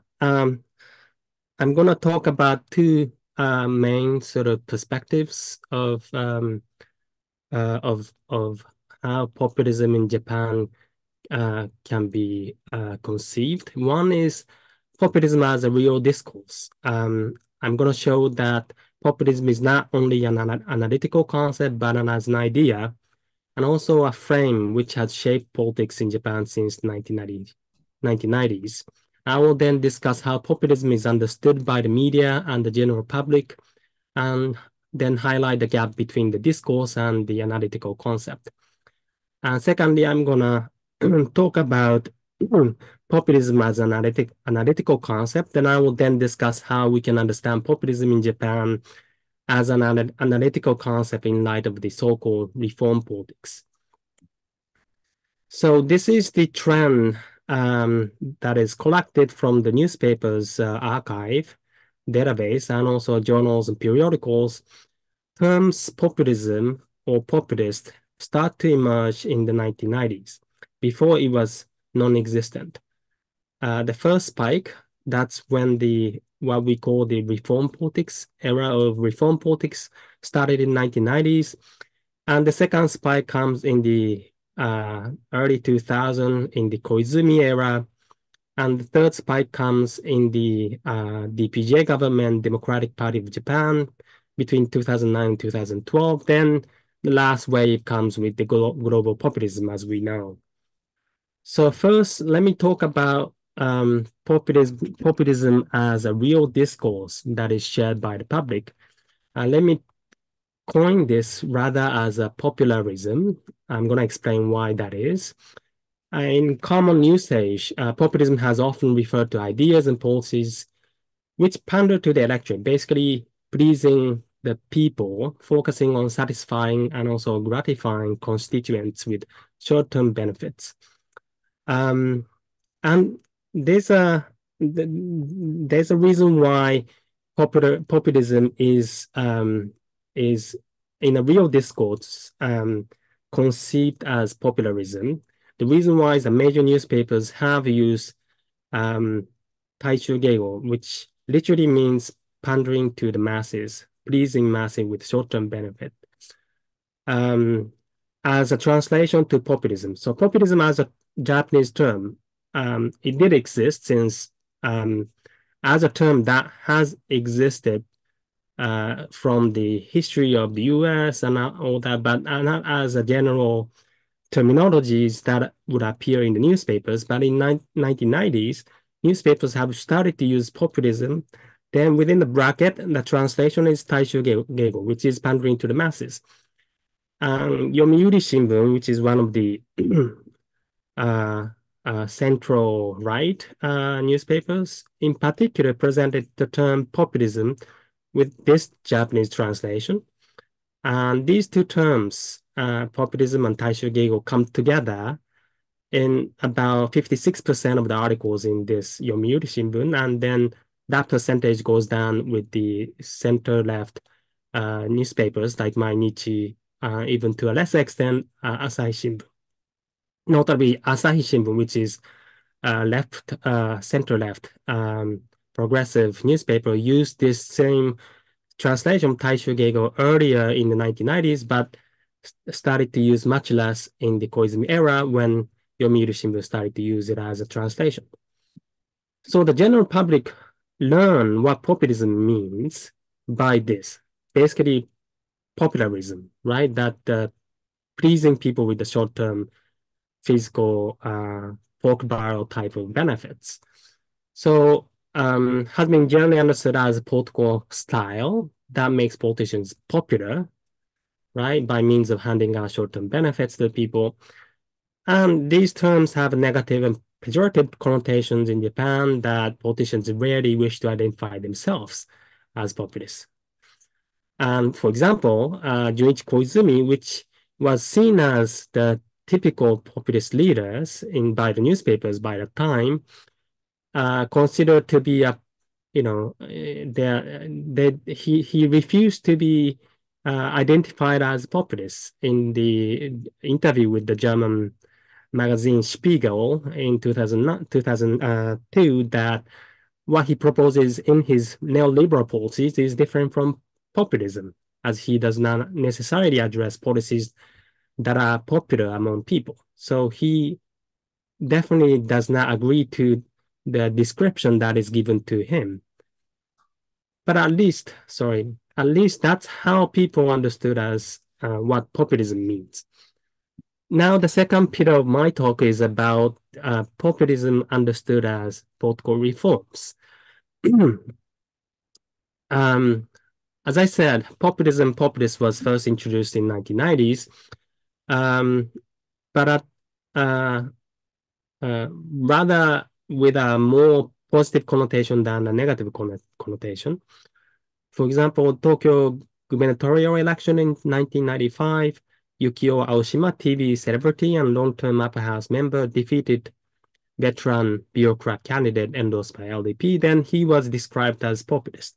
talk about two main sort of perspectives of how populism in Japan can be conceived. One is populism as a real discourse. I'm going to show that populism is not only an analytical concept, but as an idea, and also a frame which has shaped politics in Japan since 1990s. I will then discuss how populism is understood by the media and the general public, and then highlight the gap between the discourse and the analytical concept. And secondly, I'm gonna talk about populism as an analytical concept, and I will then discuss how we can understand populism in Japan as an analytical concept in light of the so-called reform politics. So this is the trend that is collected from the newspaper's archive database and also journals and periodicals. Terms populism or populist start to emerge in the 1990s. Before it was non-existent. The first spike, that's when what we call the reform politics, era of reform politics started in 1990s. And the second spike comes in the early 2000s in the Koizumi era. And the third spike comes in the PGA government, Democratic Party of Japan, between 2009 and 2012. Then the last wave comes with the global populism, as we know. So first, let me talk about populism as a real discourse that is shared by the public. Let me coin this rather as a popularism. I'm going to explain why that is. In common usage, populism has often referred to ideas and policies which pander to the electorate, basically pleasing the people, focusing on satisfying and also gratifying constituents with short-term benefits. And there's a reason why populism is in a real discourse conceived as popularism. The reason why is the major newspapers have used Taishu Geigo, which literally means pandering to the masses, pleasing masses with short-term benefit, as a translation to populism. So populism as a Japanese term, it did exist since as a term that has existed from the history of the US and all that, but not as a general terminologies that would appear in the newspapers. But in 1990s, newspapers have started to use populism. Then within the bracket, the translation is Taishu Geigo, which is pandering to the masses. Yomiuri Shimbun, which is one of the central right newspapers, in particular presented the term populism with this Japanese translation. And these two terms, populism and Taishu Geigo, come together in about 56% of the articles in this Yomiuri Shimbun, and then that percentage goes down with the center-left newspapers like Mainichi, even to a lesser extent, Asahi Shimbun. Notably, Asahi Shimbun, which is left, center-left progressive newspaper, used this same translation Taishu Geigo earlier in the 1990s, but started to use much less in the Koizumi era when Yomiuri Shimbun started to use it as a translation. So the general public learn what populism means by this, basically popularism, right? That pleasing people with the short-term physical pork barrel type of benefits. So has been generally understood as a political style that makes politicians popular, right, by means of handing out short-term benefits to people. And these terms have negative and pejorative connotations in Japan that politicians rarely wish to identify themselves as populists. And for example, Junichi Koizumi, which was seen as the typical populist leaders by the newspapers by the time, considered to be a, he refused to be identified as populist in the interview with the German magazine Spiegel in 2002, that what he proposes in his neoliberal policies is different from populism, as he does not necessarily address policies that are popular among people. So he definitely does not agree to the description that is given to him. But at least that's how people understood as what populism means. Now, the second pillar of my talk is about populism understood as political reforms. As I said, populist was first introduced in 1990s, but rather with a more positive connotation than a negative connotation. For example, Tokyo gubernatorial election in 1995, Yukio Aoshima, TV celebrity and long-term upper house member, defeated veteran bureaucrat candidate endorsed by LDP. Then he was described as populist.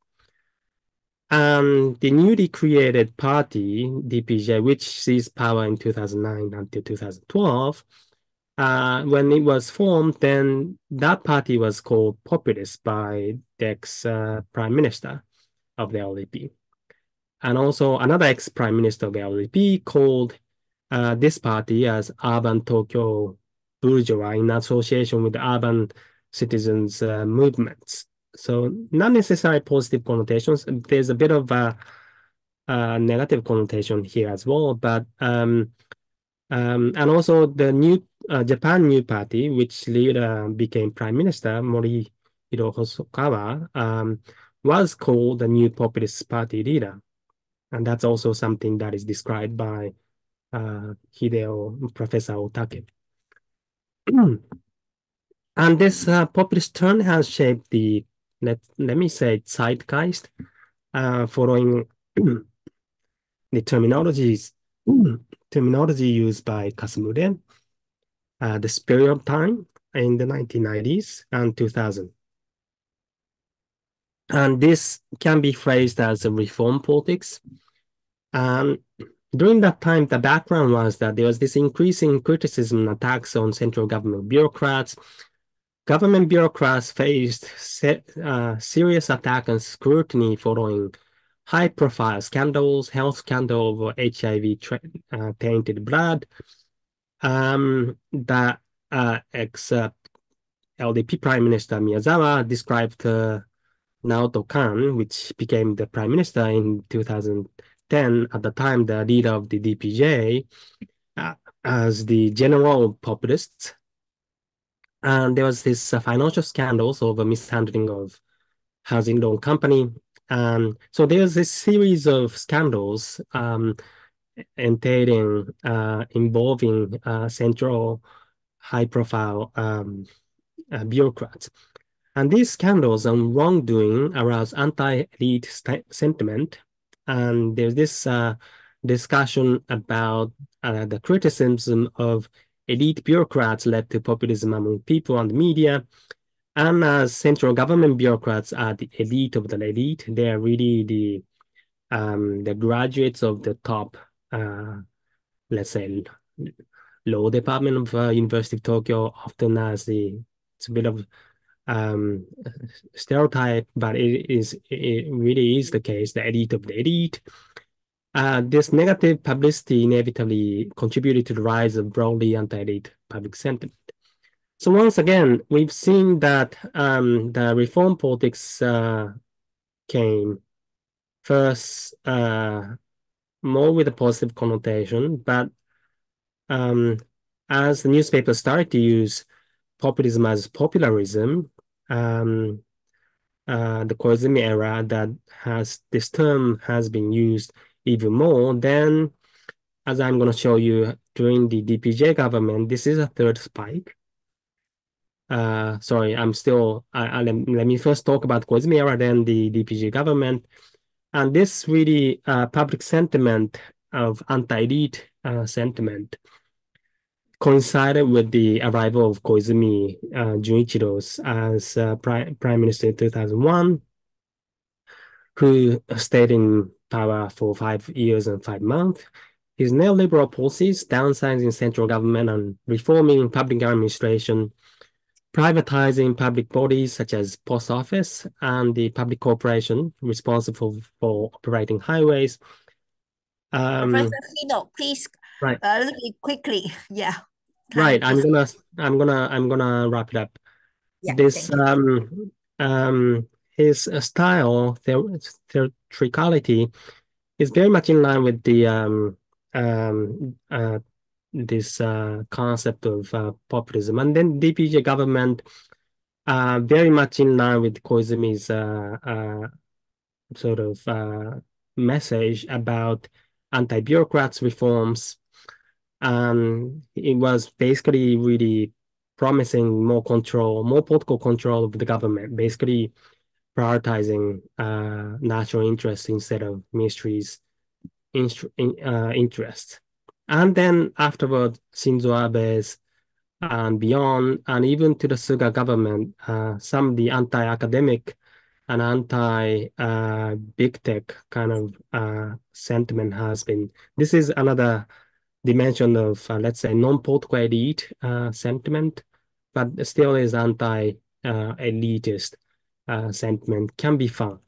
And the newly created party, DPJ, which seized power in 2009 until 2012, when it was formed, then that party was called Populist by the ex-prime minister of the LDP. And also another ex-prime minister of the LDP called this party as Urban Tokyo Bourgeois in association with the urban citizens movements. So not necessarily positive connotations. There's a bit of a negative connotation here as well, but and also the new Japan New Party, which later became Prime Minister Morihiro Hosokawa, was called the New Populist Party leader. And that's also something that is described by Professor Otake. And this populist turn has shaped the, let me say, zeitgeist, following the terminology used by Kasumure, the spirit of time in the 1990s and 2000. And this can be phrased as a reform politics. And during that time, the background was that there was this increasing criticism and attacks on central government bureaucrats. Government bureaucrats faced serious attack and scrutiny following high-profile scandals, health scandal over HIV-tainted blood, that ex-LDP Prime Minister Miyazawa described Naoto Kan, which became the Prime Minister in 2010, at the time the leader of the DPJ, as the general populist. And there was this financial scandals over mishandling of housing loan company. So there's this series of scandals entailing, involving central high-profile bureaucrats. And these scandals and wrongdoing arouse anti-elite sentiment. And there's this discussion about the criticism of elite bureaucrats led to populism among people and the media. And as central government bureaucrats are the elite of the elite, they are really the graduates of the top, let's say, law department of University of Tokyo, often as it's a bit of stereotype, but it really is the case, the elite of the elite. This negative publicity inevitably contributed to the rise of broadly anti-elite public sentiment. So once again, we've seen that the reform politics came first more with a positive connotation, but as the newspaper started to use populism as popularism, the Koizumi era, this term has been used even more. Then, as I'm going to show you, during the DPJ government, this is a third spike. Sorry, let me first talk about Koizumi era, then the DPJ government. And this really public sentiment of anti-elite sentiment coincided with the arrival of Koizumi Junichiro as Prime Minister in 2001, who stayed in power for 5 years and 5 months. His neoliberal policies, downsizing central government and reforming public administration, privatizing public bodies such as post office and the public corporation responsible for operating highways. Professor Hino, please, right. A little bit quickly, yeah. Right, I'm gonna wrap it up. Yeah, this his style, theatricality, is very much in line with the this concept of populism, and then DPJ government very much in line with Koizumi's sort of message about anti-bureaucrats reforms. It was basically really promising more control, more political control of the government, basically prioritizing national interests instead of ministries' interests. And then afterward, Shinzo Abe's and beyond, and even to the Suga government, some of the anti-academic and anti-big tech kind of sentiment has been. This is another dimension of, let's say, non-political elite sentiment, but still is anti-elitist sentiment can be found.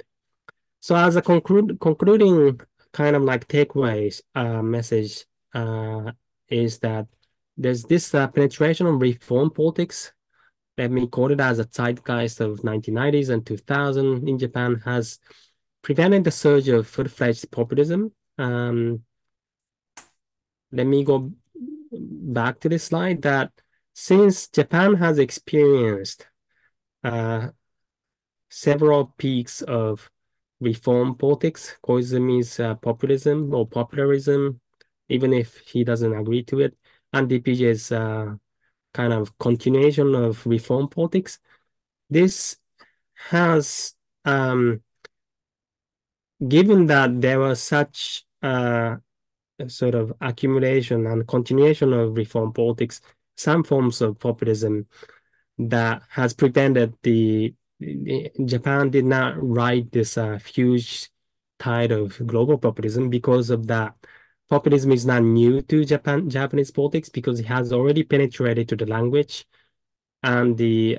So as a concluding kind of like takeaways message is that there's this penetration of reform politics. Let me call it as a zeitgeist of 1990s and 2000 in Japan has prevented the surge of full-fledged populism. Let me go back to this slide that since Japan has experienced several peaks of reform politics, Koizumi's populism or popularism, even if he doesn't agree to it, and DPJ's kind of continuation of reform politics. This has, given that there was such sort of accumulation and continuation of reform politics, some forms of populism that has prevented Japan did not ride this huge tide of global populism. Because of that, populism is not new to Japanese politics because it has already penetrated to the language and the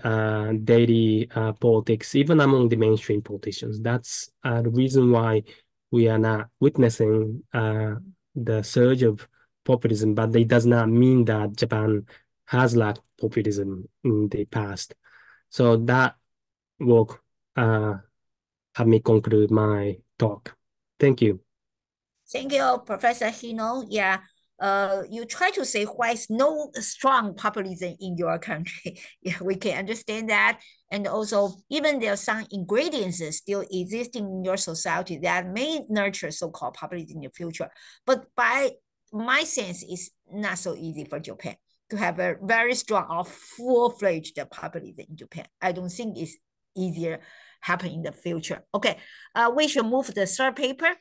daily politics, even among the mainstream politicians. That's the reason why we are not witnessing the surge of populism, but it does not mean that Japan has lacked populism in the past. So that will have me conclude my talk. Thank you. Thank you, Professor Hino. Yeah, you try to say why is no strong populism in your country. Yeah, we can understand that. And also, even there are some ingredients still existing in your society that may nurture so-called populism in the future. But by my sense, it's not so easy for Japan to have a very strong or full-fledged populism in Japan. I don't think it's easier happen in the future. Okay, we should move to the third paper.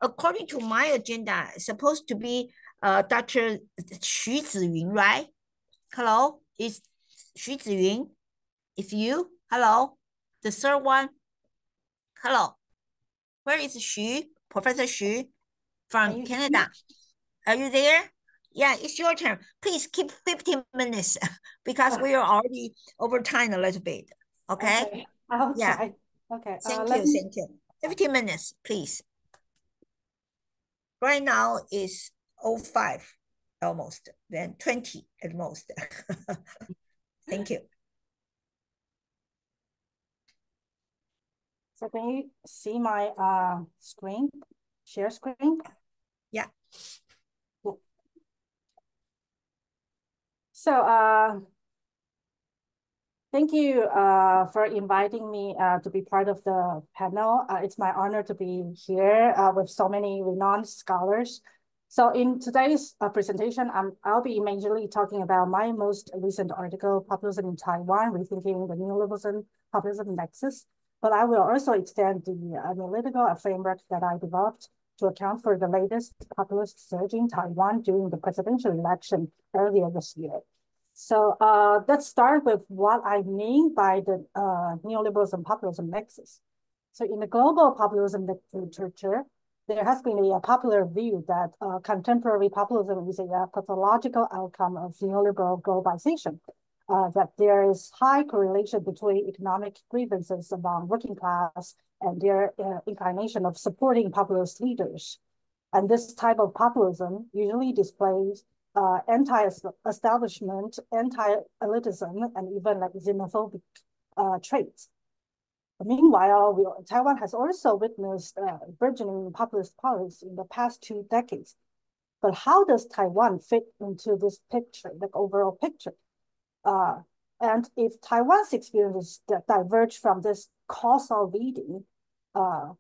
According to my agenda, it's supposed to be Dr. Szu-Yun, right? Hello, is Szu-Yun? It's you? Hello, the third one. Hello, where is Xu? Professor Xu from Canada. Are you there? Yeah, it's your turn. Please keep 15 minutes because we are already over time a little bit. Okay. I'll yeah. try. Okay. Thank you. 15 minutes, please. Right now is 05 almost, then 20 at most. Thank you. So can you see my screen, share screen? Yeah. So thank you for inviting me to be part of the panel. It's my honor to be here with so many renowned scholars. So in today's presentation, I'll be majorly talking about my most recent article, Populism in Taiwan, Rethinking the Neo-liberalism, Populism Nexus. But I will also extend the analytical framework that I developed to account for the latest populist surge in Taiwan during the presidential election earlier this year. So let's start with what I mean by the neoliberalism populism nexus. So in the global populism literature, there has been a popular view that contemporary populism is a pathological outcome of neoliberal globalization, that there is high correlation between economic grievances among working class and their inclination of supporting populist leaders. And this type of populism usually displays anti-establishment, anti-elitism, and even like xenophobic traits. Meanwhile, Taiwan has also witnessed burgeoning populist politics in the past 2 decades. But how does Taiwan fit into this picture, the overall picture? And if Taiwan's experiences diverge from this causal reading,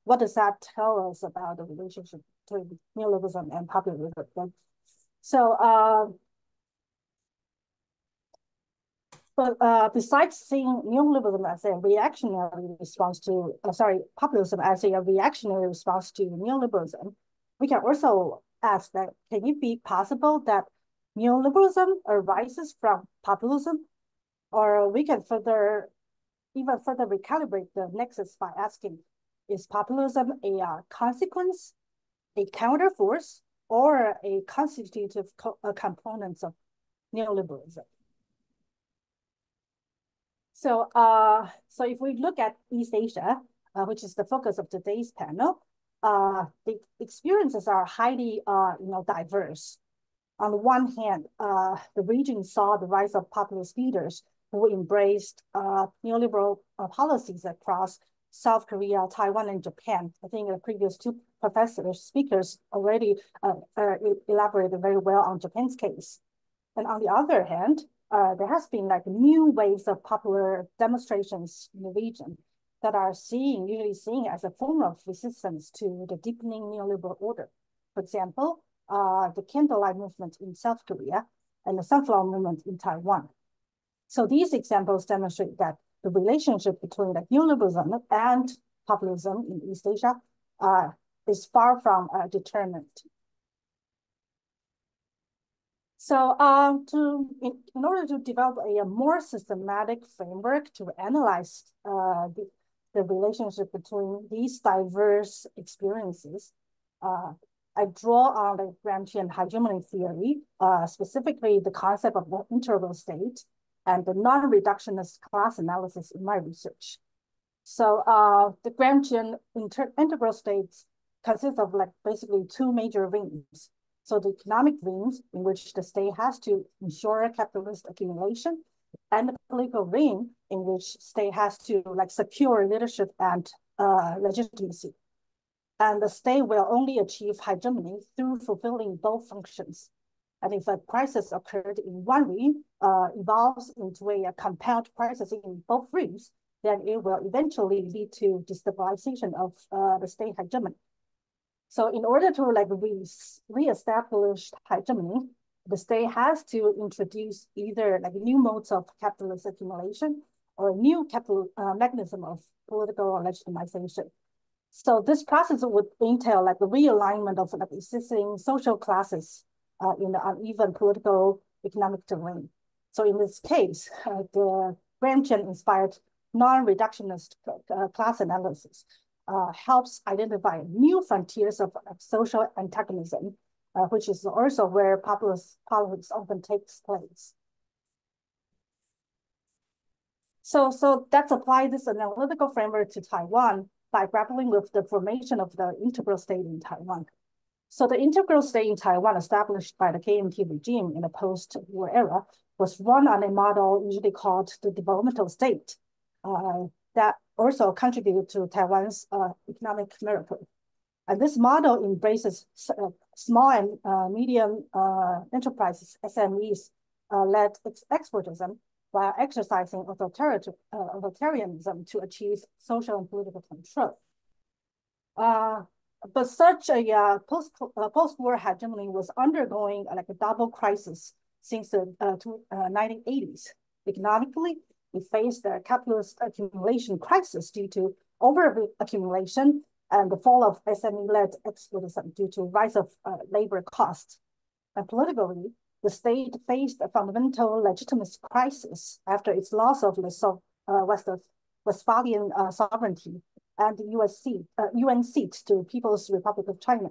what does that tell us about the relationship between neoliberalism and populism? So But besides seeing neoliberalism as a reactionary response to, populism as a reactionary response to neoliberalism, we can also ask that, can it be possible that neoliberalism arises from populism? Or we can even further recalibrate the nexus by asking, is populism a consequence, a counterforce, or a constitutive component of neoliberalism? So if we look at East Asia, which is the focus of today's panel, the experiences are highly diverse. On the one hand, the region saw the rise of populist leaders who embraced neoliberal policies across South Korea, Taiwan, and Japan. I think the previous two speakers already elaborated very well on Japan's case. And on the other hand, there has been like new waves of popular demonstrations in the region that are usually seen as a form of resistance to the deepening neoliberal order. For example, the candlelight movement in South Korea and the sunflower movement in Taiwan. So these examples demonstrate that the relationship between like neoliberalism and populism in East Asia is far from determined. So in order to develop a more systematic framework to analyze the relationship between these diverse experiences, I draw on the Gramscian hegemony theory, specifically the concept of the integral state and the non-reductionist class analysis in my research. So the Gramscian integral states consist of like basically two major rings. So the economic rings, in which the state has to ensure capitalist accumulation, and the political ring, in which state has to like secure leadership and legitimacy. And the state will only achieve hegemony through fulfilling both functions. And if a crisis occurred in one ring, evolves into a compound crisis in both rings, then it will eventually lead to destabilization of the state hegemony. So in order to like re-establish hegemony, the state has to introduce either like new modes of capitalist accumulation or a new capital mechanism of political legitimization. So this process would entail like the realignment of like existing social classes in the uneven political economic terrain. So in this case, the Gramscian-inspired non-reductionist class analysis helps identify new frontiers of social antagonism, which is also where populist politics often takes place. So let's apply this analytical framework to Taiwan by grappling with the formation of the integral state in Taiwan. So the integral state in Taiwan, established by the KMT regime in the post-war era, was run on a model usually called the developmental state that also contributed to Taiwan's economic miracle. And this model embraces small and medium enterprises, SMEs, led exportism while exercising authoritarianism to achieve social and political control. But such a post-war hegemony was undergoing like a double crisis since the 1980s. Economically, we faced a capitalist accumulation crisis due to over-accumulation and the fall of SME-led exportism due to rise of labor costs. And politically, the state faced a fundamental legitimacy crisis after its loss of the Westphalian sovereignty and the UN seat to People's Republic of China.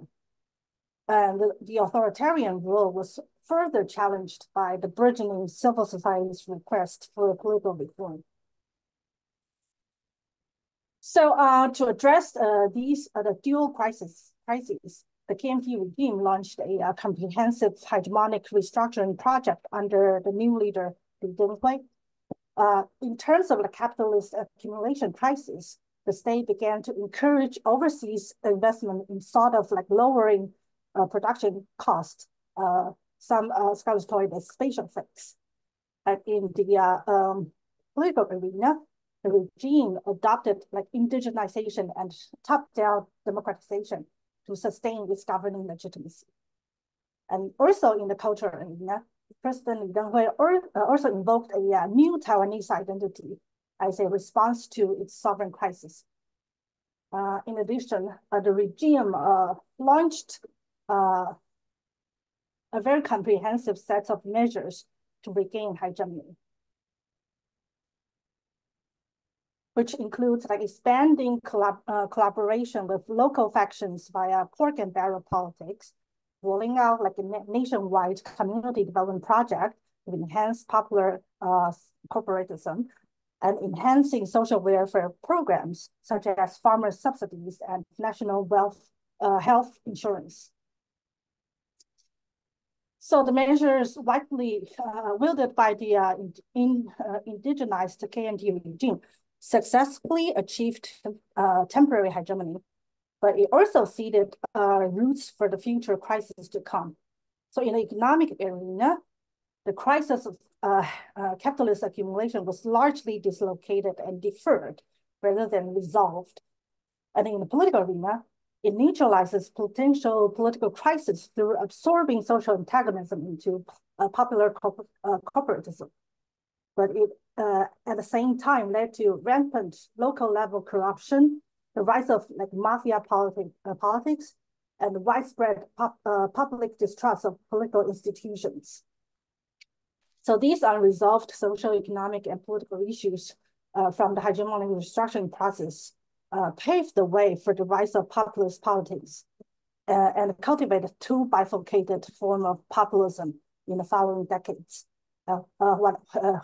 And the authoritarian rule was further challenged by the burgeoning civil society's request for political reform. So to address the dual crises, the KMT regime launched a comprehensive hegemonic restructuring project under the new leader, Li Denghui. In terms of the capitalist accumulation crisis, the state began to encourage overseas investment in sort of like lowering production costs. Some scholars call it a spatial fix. And in the political arena, the regime adopted like indigenization and top-down democratization to sustain its governing legitimacy. And also in the cultural arena, President Li Denghui also invoked a new Taiwanese identity as a response to its sovereign crisis. In addition, the regime launched a very comprehensive set of measures to regain hegemony, which includes like expanding collaboration with local factions via pork and barrel politics, rolling out like a nationwide community development project to enhance popular corporatism, and enhancing social welfare programs such as farmer subsidies and national health insurance. So the measures widely wielded by the indigenized KMT regime successfully achieved temporary hegemony, but it also seeded roots for the future crises to come. So in the economic arena, the crisis of capitalist accumulation was largely dislocated and deferred rather than resolved. And in the political arena, it neutralizes potential political crisis through absorbing social antagonism into popular corporatism. But it, at the same time, led to rampant local level corruption, the rise of like mafia politics, and widespread public distrust of political institutions. So these unresolved social, economic, and political issues from the hegemonic restructuring process paved the way for the rise of populist politics and cultivated two bifurcated forms of populism in the following decades,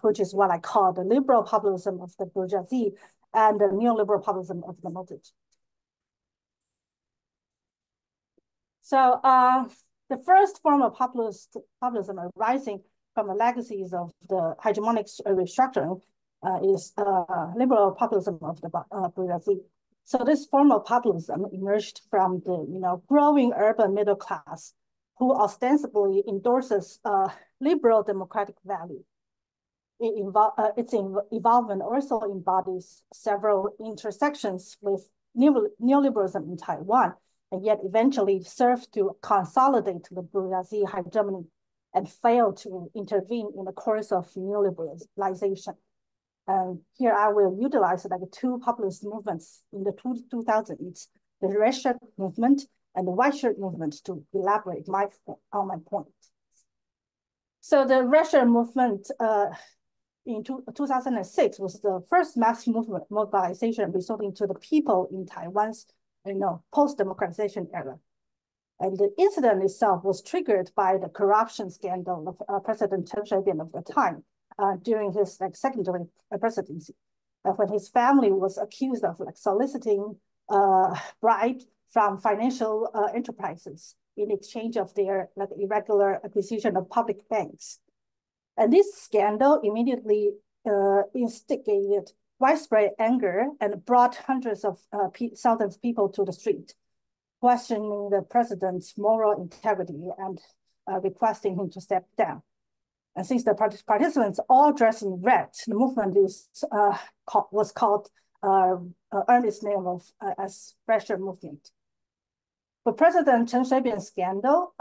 which is what I call the liberal populism of the bourgeoisie and the neoliberal populism of the multitude. So the first form of populism arising from the legacies of the hegemonic restructuring is liberal populism of the bourgeoisie. So this form of populism emerged from the growing urban middle class, who ostensibly endorses liberal democratic value. Its involvement also embodies several intersections with neoliberalism in Taiwan, and yet eventually served to consolidate the bourgeoisie hegemony and failed to intervene in the course of neoliberalization. And here I will utilize like two populist movements in the 2000s, the red shirt movement and the white shirt movement, to elaborate on my point. So the red shirt movement in 2006 was the first mass movement mobilization resulting to the people in Taiwan's post-democratization era. And the incident itself was triggered by the corruption scandal of President Chen Shui-bian of the time during his secondary presidency, when his family was accused of soliciting bribe from financial enterprises in exchange of their irregular acquisition of public banks. And this scandal immediately instigated widespread anger and brought hundreds of thousands of people to the street, questioning the president's moral integrity and requesting him to step down. And since the participants all dressed in red, the movement was called earnest name of as Red Shirt Movement. But President Chen Shui-bian's scandal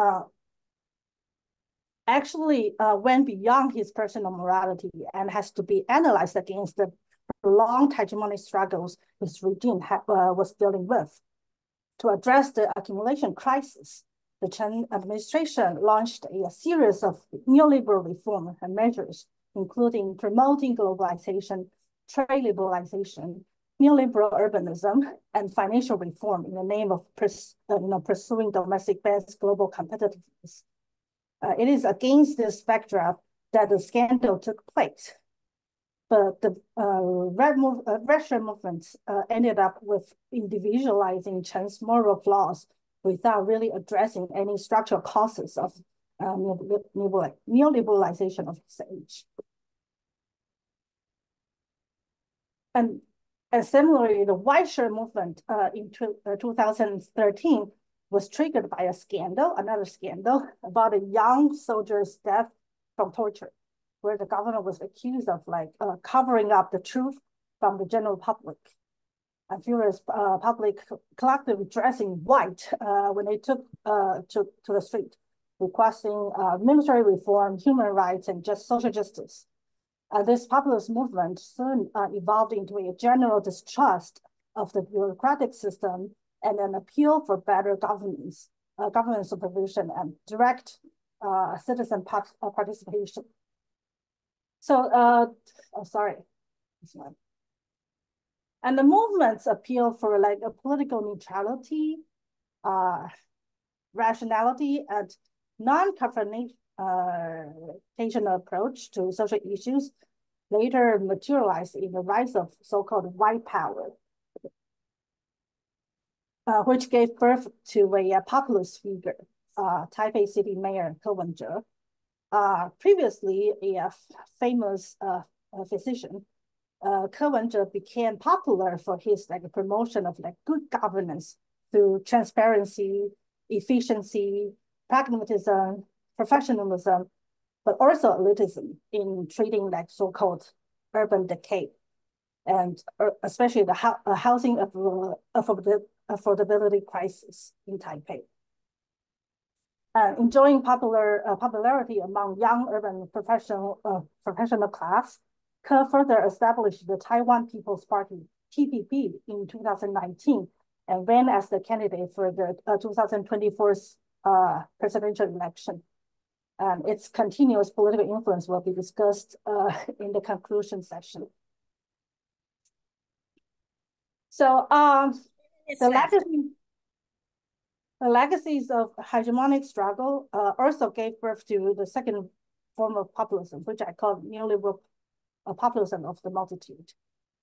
actually went beyond his personal morality and has to be analyzed against the prolonged hegemonic struggles his regime was dealing with. To address the accumulation crisis, the Chen administration launched a series of neoliberal reform and measures, including promoting globalization, trade liberalization, neoliberal urbanism, and financial reform in the name of pursuing domestic bank's global competitiveness. It is against this backdrop that the scandal took place. But the red shirt movement ended up with individualizing Chen's moral flaws without really addressing any structural causes of neoliberalization of his age. And similarly, the white shirt movement in 2013 was triggered by another scandal about a young soldier's death from torture, where the government was accused of covering up the truth from the general public. And furious public collectively dressing white when they took to the street. requesting military reform, human rights, and just social justice. This populist movement soon evolved into a general distrust of the bureaucratic system and an appeal for better governance, government supervision, and direct citizen participation. So, sorry. And the movements appeal for like a political neutrality, rationality, and non-confrontational approach to social issues later materialized in the rise of so-called white power, which gave birth to a populist figure, Taipei City Mayor Ko Wen-je. Previously a famous physician, Ko Wen-je became popular for his like promotion of like good governance through transparency, efficiency, pragmatism, professionalism, but also elitism in treating like so-called urban decay, and especially the housing affordability crisis in Taipei. Enjoying popularity among young urban professional class, Ke further established the Taiwan People's Party, TPP, in 2019, and ran as the candidate for the 2024 presidential election. Its continuous political influence will be discussed in the conclusion section. So the legacies of hegemonic struggle also gave birth to the second form of populism, which I call neoliberal populism of the multitude.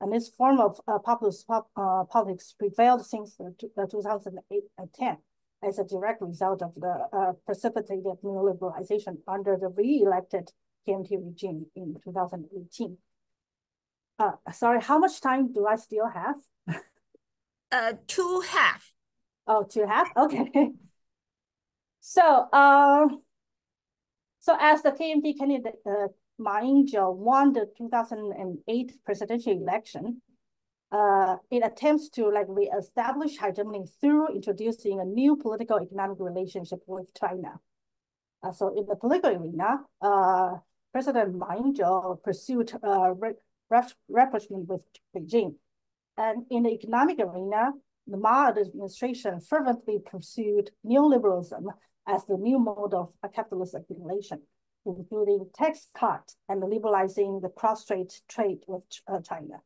And this form of populist politics prevailed since 2010 as a direct result of the precipitated neoliberalization under the re-elected KMT regime in 2018. Sorry, how much time do I still have? 2.5. Oh, 2.5? Okay. So, so as the KMT candidate, Ma Ying-jeou won the 2008 presidential election, it attempts to like reestablish hegemony through introducing a new political economic relationship with China. So in the political arena, President Ma Ying-jeou pursued rapprochement with Beijing. And in the economic arena, the Ma administration fervently pursued neoliberalism as the new mode of capitalist accumulation, including tax cut and liberalizing the cross-strait trade with China.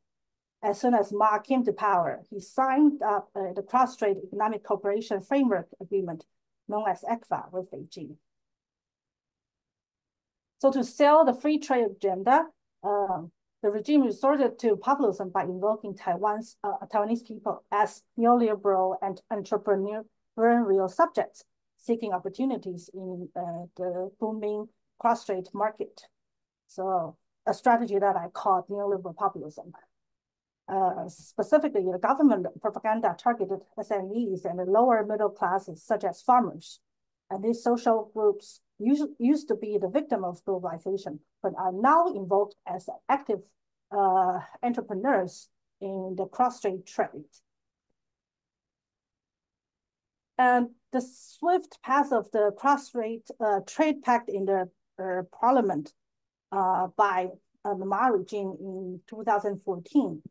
As soon as Ma came to power, he signed up the cross-strait economic cooperation framework agreement known as ECFA with Beijing. So to sell the free trade agenda, the regime resorted to populism by invoking Taiwanese people as neoliberal and entrepreneurial subjects, seeking opportunities in the booming cross-strait market. So a strategy that I call neoliberal populism. Specifically, the government propaganda targeted SMEs and the lower middle classes, such as farmers. And these social groups used to be the victim of globalization, but are now invoked as active entrepreneurs in the cross-strait trade. And the swift path of the cross-strait trade pact in the parliament by the Ma regime in 2014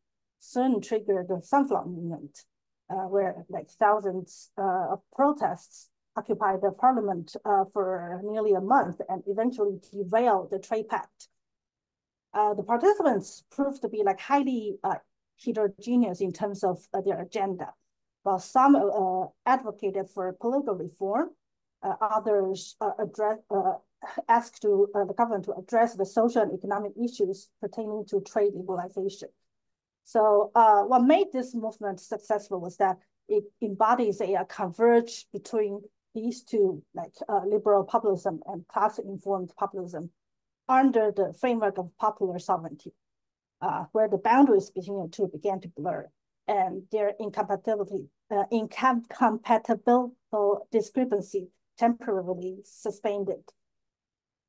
soon triggered the Sunflower Movement, where like thousands of protests occupied the parliament for nearly a month and eventually derailed the trade pact. The participants proved to be like highly heterogeneous in terms of their agenda. While some advocated for political reform, others asked the government to address the social and economic issues pertaining to trade liberalization. So what made this movement successful was that it embodies a converge between these two, like liberal populism and class-informed populism, under the framework of popular sovereignty, where the boundaries between the two began to blur, and their incompatible discrepancy temporarily suspended.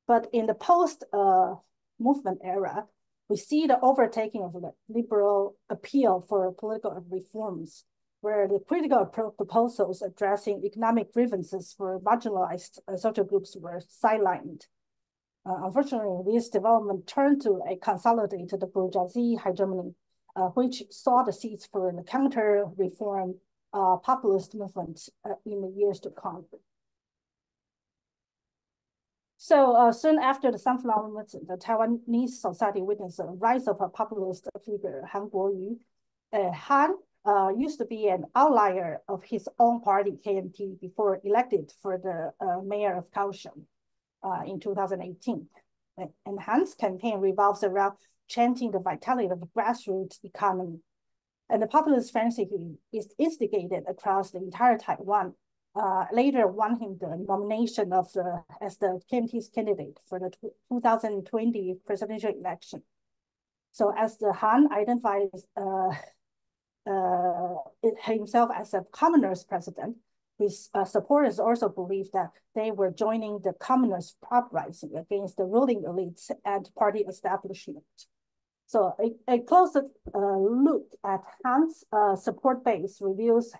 But in the post-movement era, we see the overtaking of the liberal appeal for political reforms where the critical proposals addressing economic grievances for marginalized social groups were sidelined. Unfortunately, this development turned to a consolidated bourgeoisie hegemony, which saw the seeds for the counter-reform populist movement in the years to come. So soon after the Sunflower Movement, the Taiwanese society witnessed a rise of a populist figure, Han Kuo-yu. Han used to be an outlier of his own party, KMT, before elected for the mayor of Kaohsiung in 2018. And Han's campaign revolves around chanting the vitality of the grassroots economy. And the populist frenzy is instigated across the entire Taiwan. Later won him the nomination as the KMT's candidate for the 2020 presidential election. So as the Han identifies himself as a communist president, his supporters also believed that they were joining the communist uprising against the ruling elites and party establishment. So a closer look at Han's support base reveals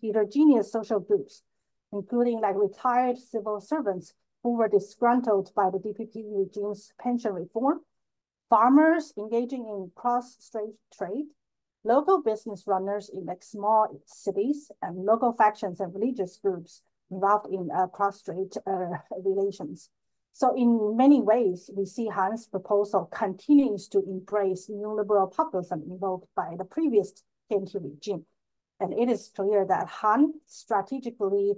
heterogeneous social groups, including like retired civil servants who were disgruntled by the DPP regime's pension reform, farmers engaging in cross-strait trade, local business runners in like small cities, and local factions and religious groups involved in cross-strait relations. So in many ways, we see Han's proposal continues to embrace neoliberal populism invoked by the previous KMT regime. And it is clear that Han strategically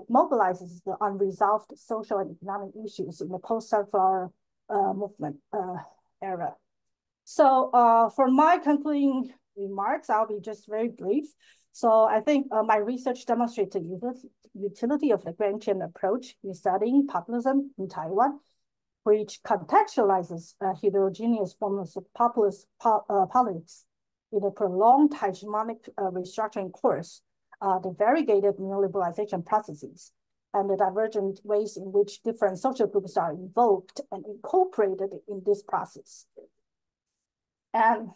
mobilizes the unresolved social and economic issues in the post-Sunflower movement era. So for my concluding remarks, I'll be just very brief. So I think my research demonstrates the utility of the Gramscian approach in studying populism in Taiwan, which contextualizes heterogeneous forms of populist politics in a prolonged hegemonic restructuring course, the variegated neoliberalization processes, and the divergent ways in which different social groups are invoked and incorporated in this process. And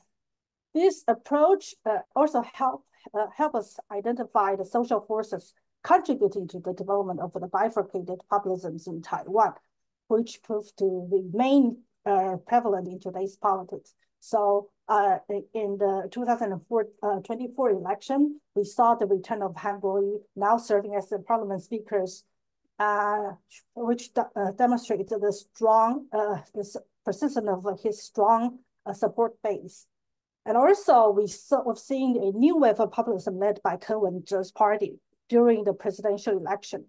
this approach also help us identify the social forces contributing to the development of the bifurcated populisms in Taiwan, which proved to remain prevalent in today's politics. So in the 2024 election, we saw the return of Han Kuo-yu, now serving as the parliament speakers, which demonstrated the strong, this persistence of his strong support base. And also, we've seen a new wave of populism led by Ke Wen-je's party during the presidential election,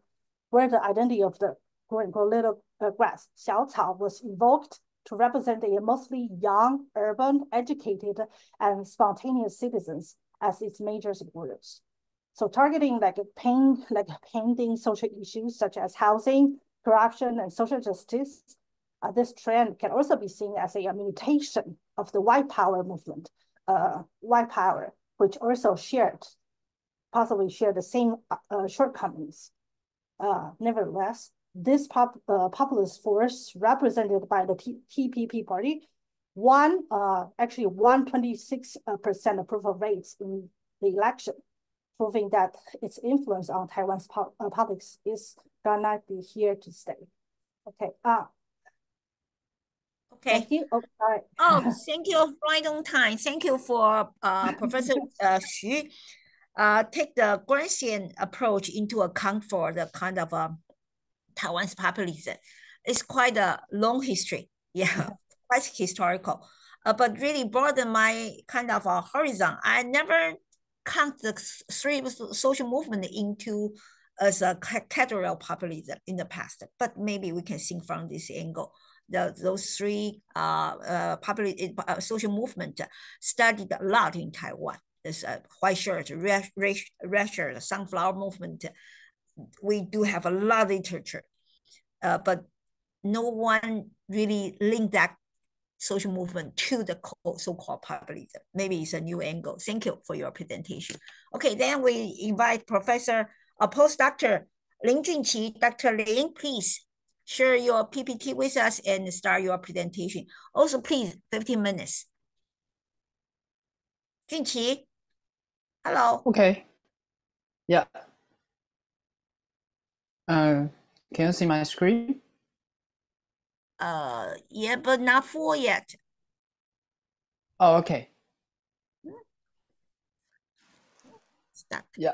where the identity of the quote-unquote little grass, Xiao Cao, was invoked to represent a mostly young, urban, educated, and spontaneous citizens as its major supporters. So targeting pending social issues such as housing, corruption, and social justice, this trend can also be seen as a mutation of the white power movement, white power, which also possibly shared the same shortcomings. Nevertheless, this populist force represented by the TPP party won actually 126% approval rates in the election, proving that its influence on Taiwan's politics is gonna be here to stay. Okay. Okay. Thank you. Oh, all right. Oh, thank you. Right on time. Thank you for Professor Xu. Take the Gramscian approach into account for the kind of Taiwan's populism. It's quite a long history. Yeah, quite historical. But really broaden my kind of horizon. I never count the three social movement into as a category of populism in the past. But maybe we can think from this angle. Those three social movement studied a lot in Taiwan. This white shirt, red shirt, sunflower movement. We do have a lot of literature, but no one really linked that social movement to the so-called populism. Maybe it's a new angle. Thank you for your presentation. Okay, then we invite Professor, postdoctor Lin Junqi. Dr. Lin, please share your PPT with us and start your presentation. Also, please, 15 minutes. Junqi, hello. Okay. Yeah. Can you see my screen? Yeah, but not full yet. Oh, okay. Stuck. Yeah.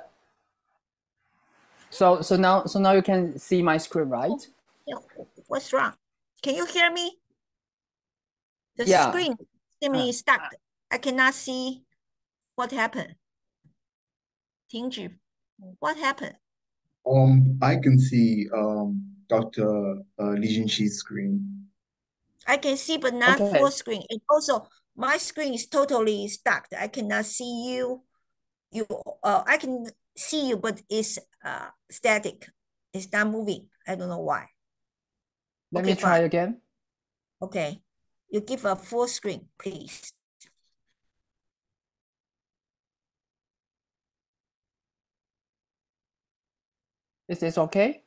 So now you can see my screen, right? Yeah, what's wrong? Can you hear me? The Yeah. screen seemingly stuck. I cannot see what happened. 停止. What happened? I can see Dr. Li Jinshi's screen. I can see, but not Okay. full screen. And also, my screen is totally stuck. I cannot see you. I can see you, but it's static. It's not moving. I don't know why. Let Okay, me try fine. again. Okay, you give a full screen, please. Is this okay?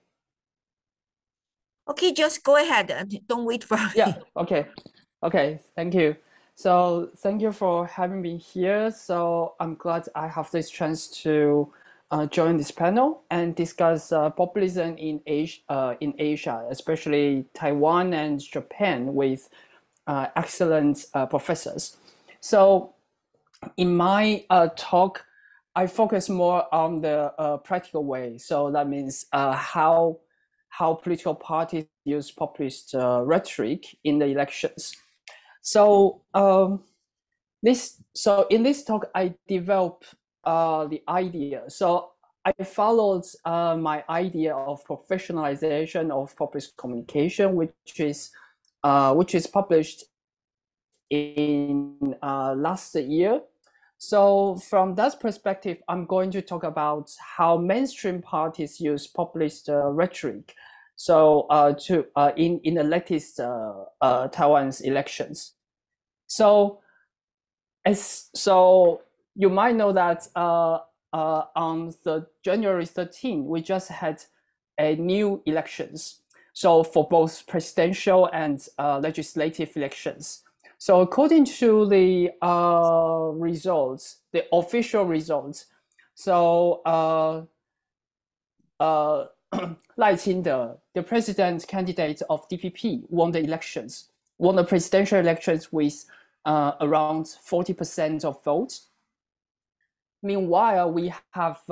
Okay, just go ahead and don't wait for me. Yeah, okay. Okay, thank you. So thank you for having me here. So I'm glad I have this chance to join this panel and discuss populism in Asia, especially Taiwan and Japan, with excellent professors. So in my talk, I focus more on the practical way. So that means how political parties use populist rhetoric in the elections. So in this talk, I developed the idea. So I followed my idea of professionalization of populist communication, which is published in last year. So from that perspective, I'm going to talk about how mainstream parties use populist rhetoric. So in the latest Taiwan's elections. So you might know that on the January 13, we just had a new elections. So for both presidential and legislative elections. So according to the results, the official results, so Liao, the president candidate of DPP, won the presidential elections with around 40% of votes. Meanwhile, we have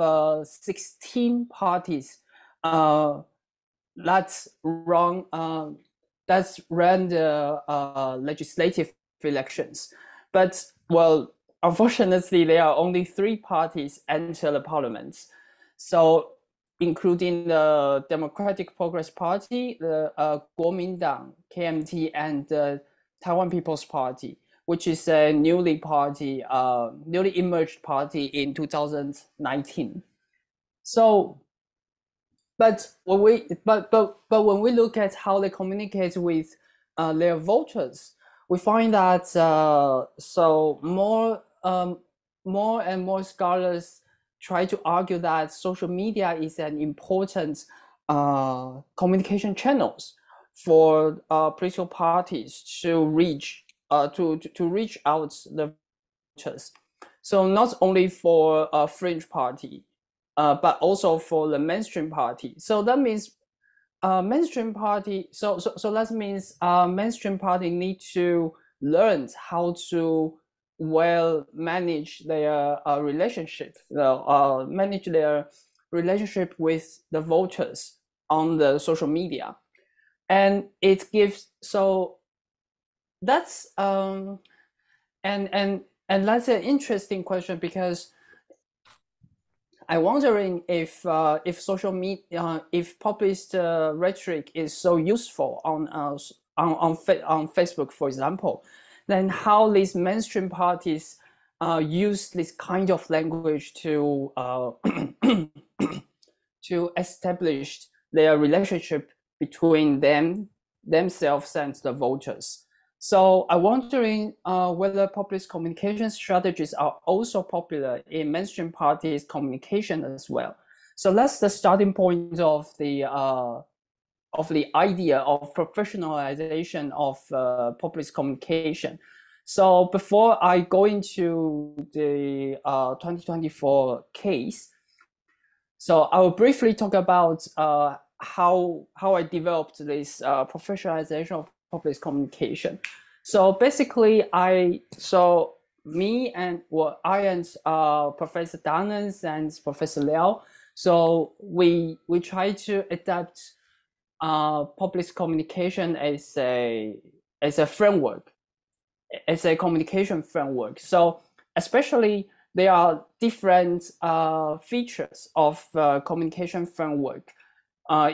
16 parties that ran the legislative elections. But, well, unfortunately, there are only 3 parties enter the parliament. So, including the Democratic Progress Party, the Kuomintang, KMT, and the Taiwan People's Party, which is a newly emerged party in 2019. So, but when we look at how they communicate with their voters, we find that so more and more scholars try to argue that social media is an important communication channels for political parties to reach out the voters. So not only for a fringe party, but also for the mainstream party. So that means mainstream party. So that means mainstream party need to learn how to well manage their relationship, manage their relationship with the voters on the social media, and it gives so that's and that's an interesting question, because I'm wondering if social media, if populist rhetoric is so useful on Facebook, for example, then how these mainstream parties use this kind of language to to establish their relationship between themselves and the voters. So I'm wondering whether populist communication strategies are also popular in mainstream parties' communication as well. So that's the starting point of the idea of professionalization of populist communication. So before I go into the 2024 case, So I will briefly talk about how I developed this professionalization of populist communication. So basically, I and Professor Danens and Professor Liao. So we try to adapt populist communication as a framework, as a communication framework. So especially there are different features of communication framework,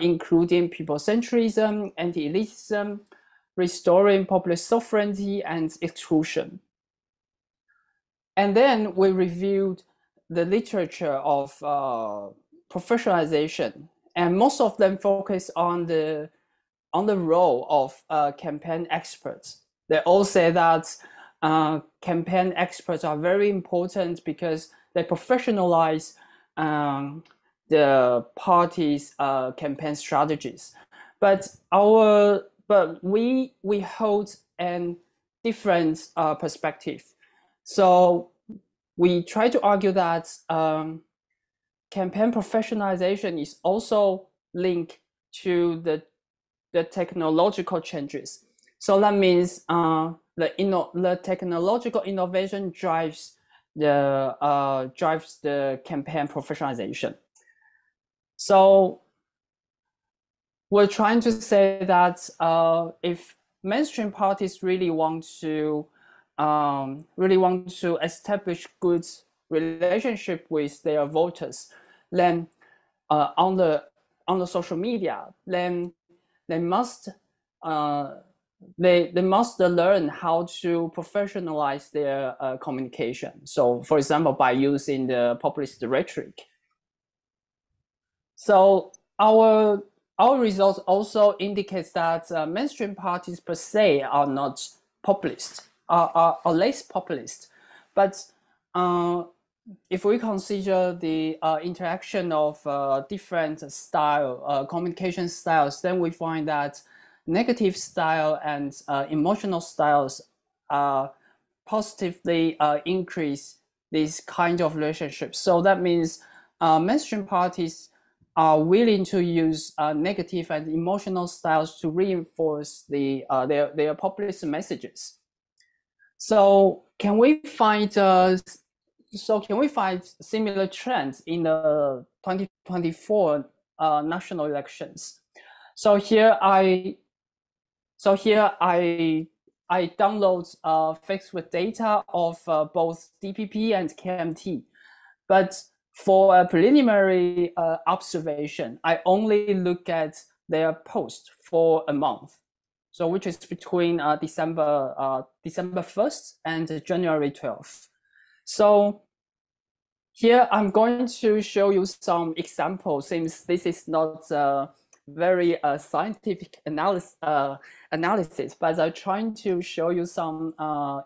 including people-centrism, anti-elitism, restoring populist sovereignty, and exclusion. And then we reviewed the literature of professionalization, and most of them focus on the role of campaign experts. They all say that campaign experts are very important because they professionalize the party's campaign strategies. But we hold a different perspective. So we try to argue that campaign professionalization is also linked to the technological changes. So that means the technological innovation drives the campaign professionalization. So we're trying to say that if mainstream parties really want to establish good relationship with their voters, then on the social media, then they must learn how to professionalize their communication. So, for example, by using the populist rhetoric. So our results also indicates that mainstream parties per se are not populist, are less populist, but if we consider the interaction of different communication styles, then we find that negative style and emotional styles positively increase this kind of relationships. So that means mainstream parties are willing to use negative and emotional styles to reinforce their populist messages. So can we find similar trends in the 2024 national elections? So here I download facts with data of both DPP and KMT, but for a preliminary observation, I only look at their post for a month. So which is between December 1st and January 12th. So here I'm going to show you some examples, since this is not very scientific analysis, but I'm trying to show you some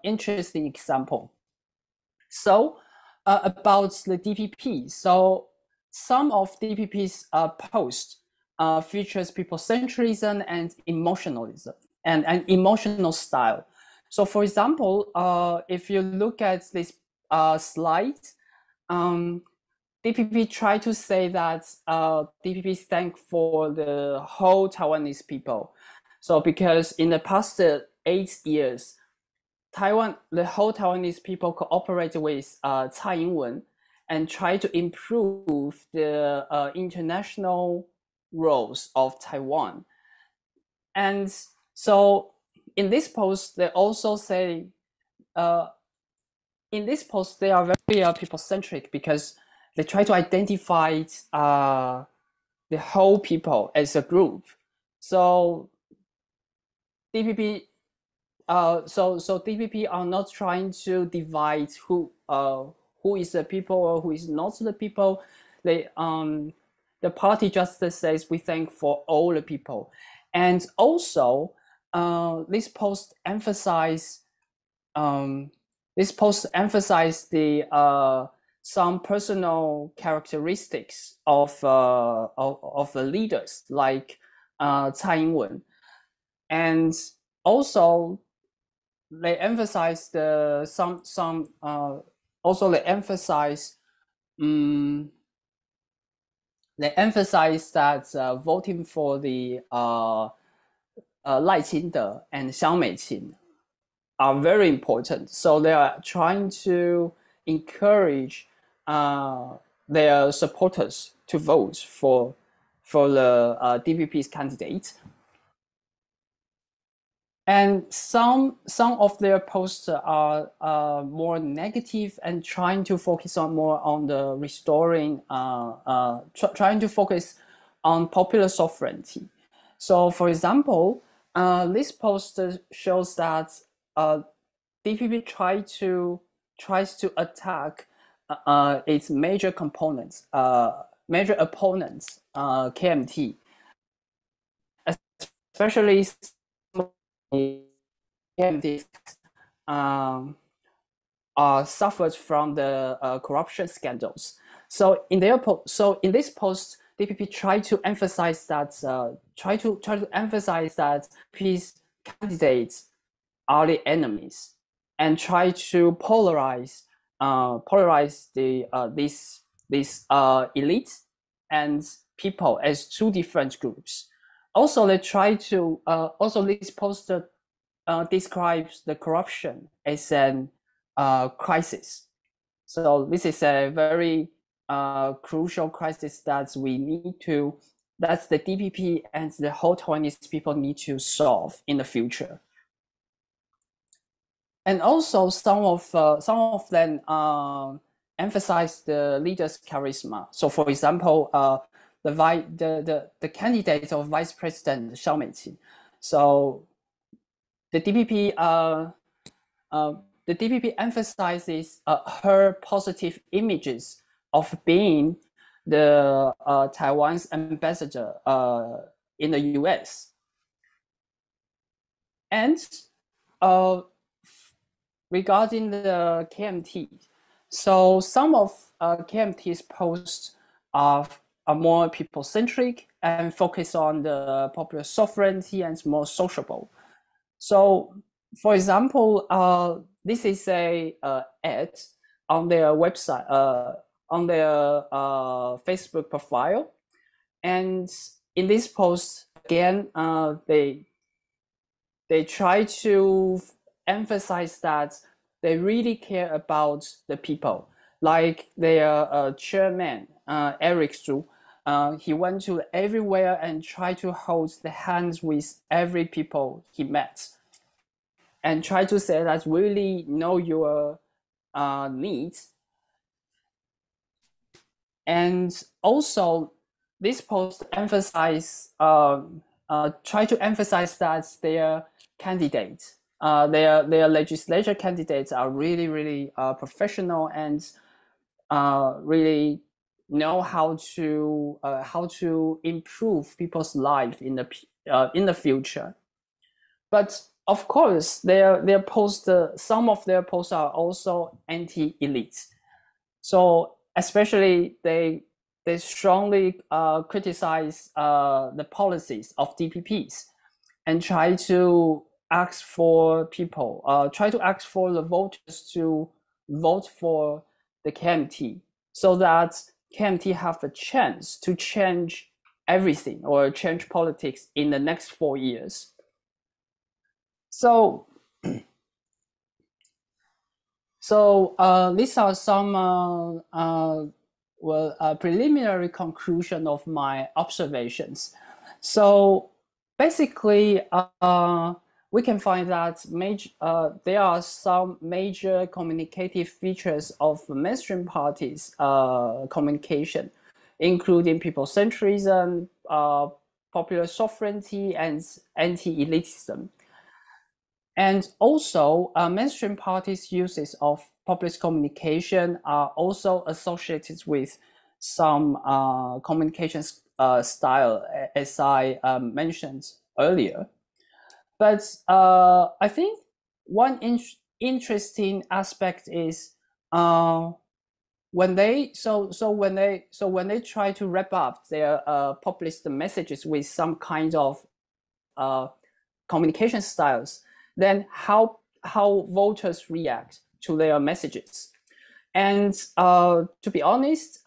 interesting example. So about the DPP. So some of DPP's posts features people-centrism and emotionalism and emotional style. So for example, if you look at this slide, DPP tried to say that DPP stands for the whole Taiwanese people. So because in the past 8 years, the whole Taiwanese people cooperate with Tsai Ing-wen and try to improve the international roles of Taiwan. And so in this post, they also say, in this post, they are very people-centric because they try to identify the whole people as a group. So DPP, so DPP are not trying to divide who is the people or who is not the people. They the party just says we thank for all the people, and also this post emphasize the some personal characteristics of the leaders like Tsai Ing-wen, and also they emphasize they emphasize that voting for the Lai Qingde and Xiang Meiqin are very important. So they are trying to encourage their supporters to vote for the DPP's candidate. And some of their posts are more negative and trying to focus more on the restoring, trying to focus on popular sovereignty. So, for example, this post shows that DPP tries to attack its major opponents, KMT, especially KMT suffered from the corruption scandals. So in this post, DPP tried to emphasize that DPP's candidates are the enemies, and try to polarize the this elite and people as two different groups. Also, they try to this poster describes the corruption as an crisis. So this is a very crucial crisis that the DPP and the whole Taiwanese people need to solve in the future. And also some of them emphasize the leader's charisma. So, for example, the candidate of Vice President Xiao Meiqin. So the DPP emphasizes her positive images of being the Taiwan's ambassador in the US. And regarding the KMT, so some of KMT's posts are more people-centric and focus on the popular sovereignty and more sociable. So, for example, this is a ad on their website, on their Facebook profile, and in this post again, they try to emphasize that they really care about the people. Like their chairman, Eric Zhu, he went to everywhere and tried to hold the hands with every people he met, and try to say that really know your needs. And also, this post emphasize try to emphasize that their candidates, their legislature candidates are really professional and really know how to improve people's life in the future. But of course, their posts, some of their posts are also anti-elite. So especially they strongly criticize the policies of DPPs and try to ask for the voters to vote for the KMT, so that KMT have a chance to change everything or change politics in the next 4 years. So these are some preliminary conclusion of my observations. So basically, we can find that there are some major communicative features of mainstream parties' communication, including people-centrism, popular sovereignty, and anti-elitism. And also, mainstream parties' uses of populist communication are also associated with some communication style, as I mentioned earlier. But I think one interesting aspect is when they try to wrap up their populist messages with some kind of communication styles, then how voters react to their messages. And to be honest,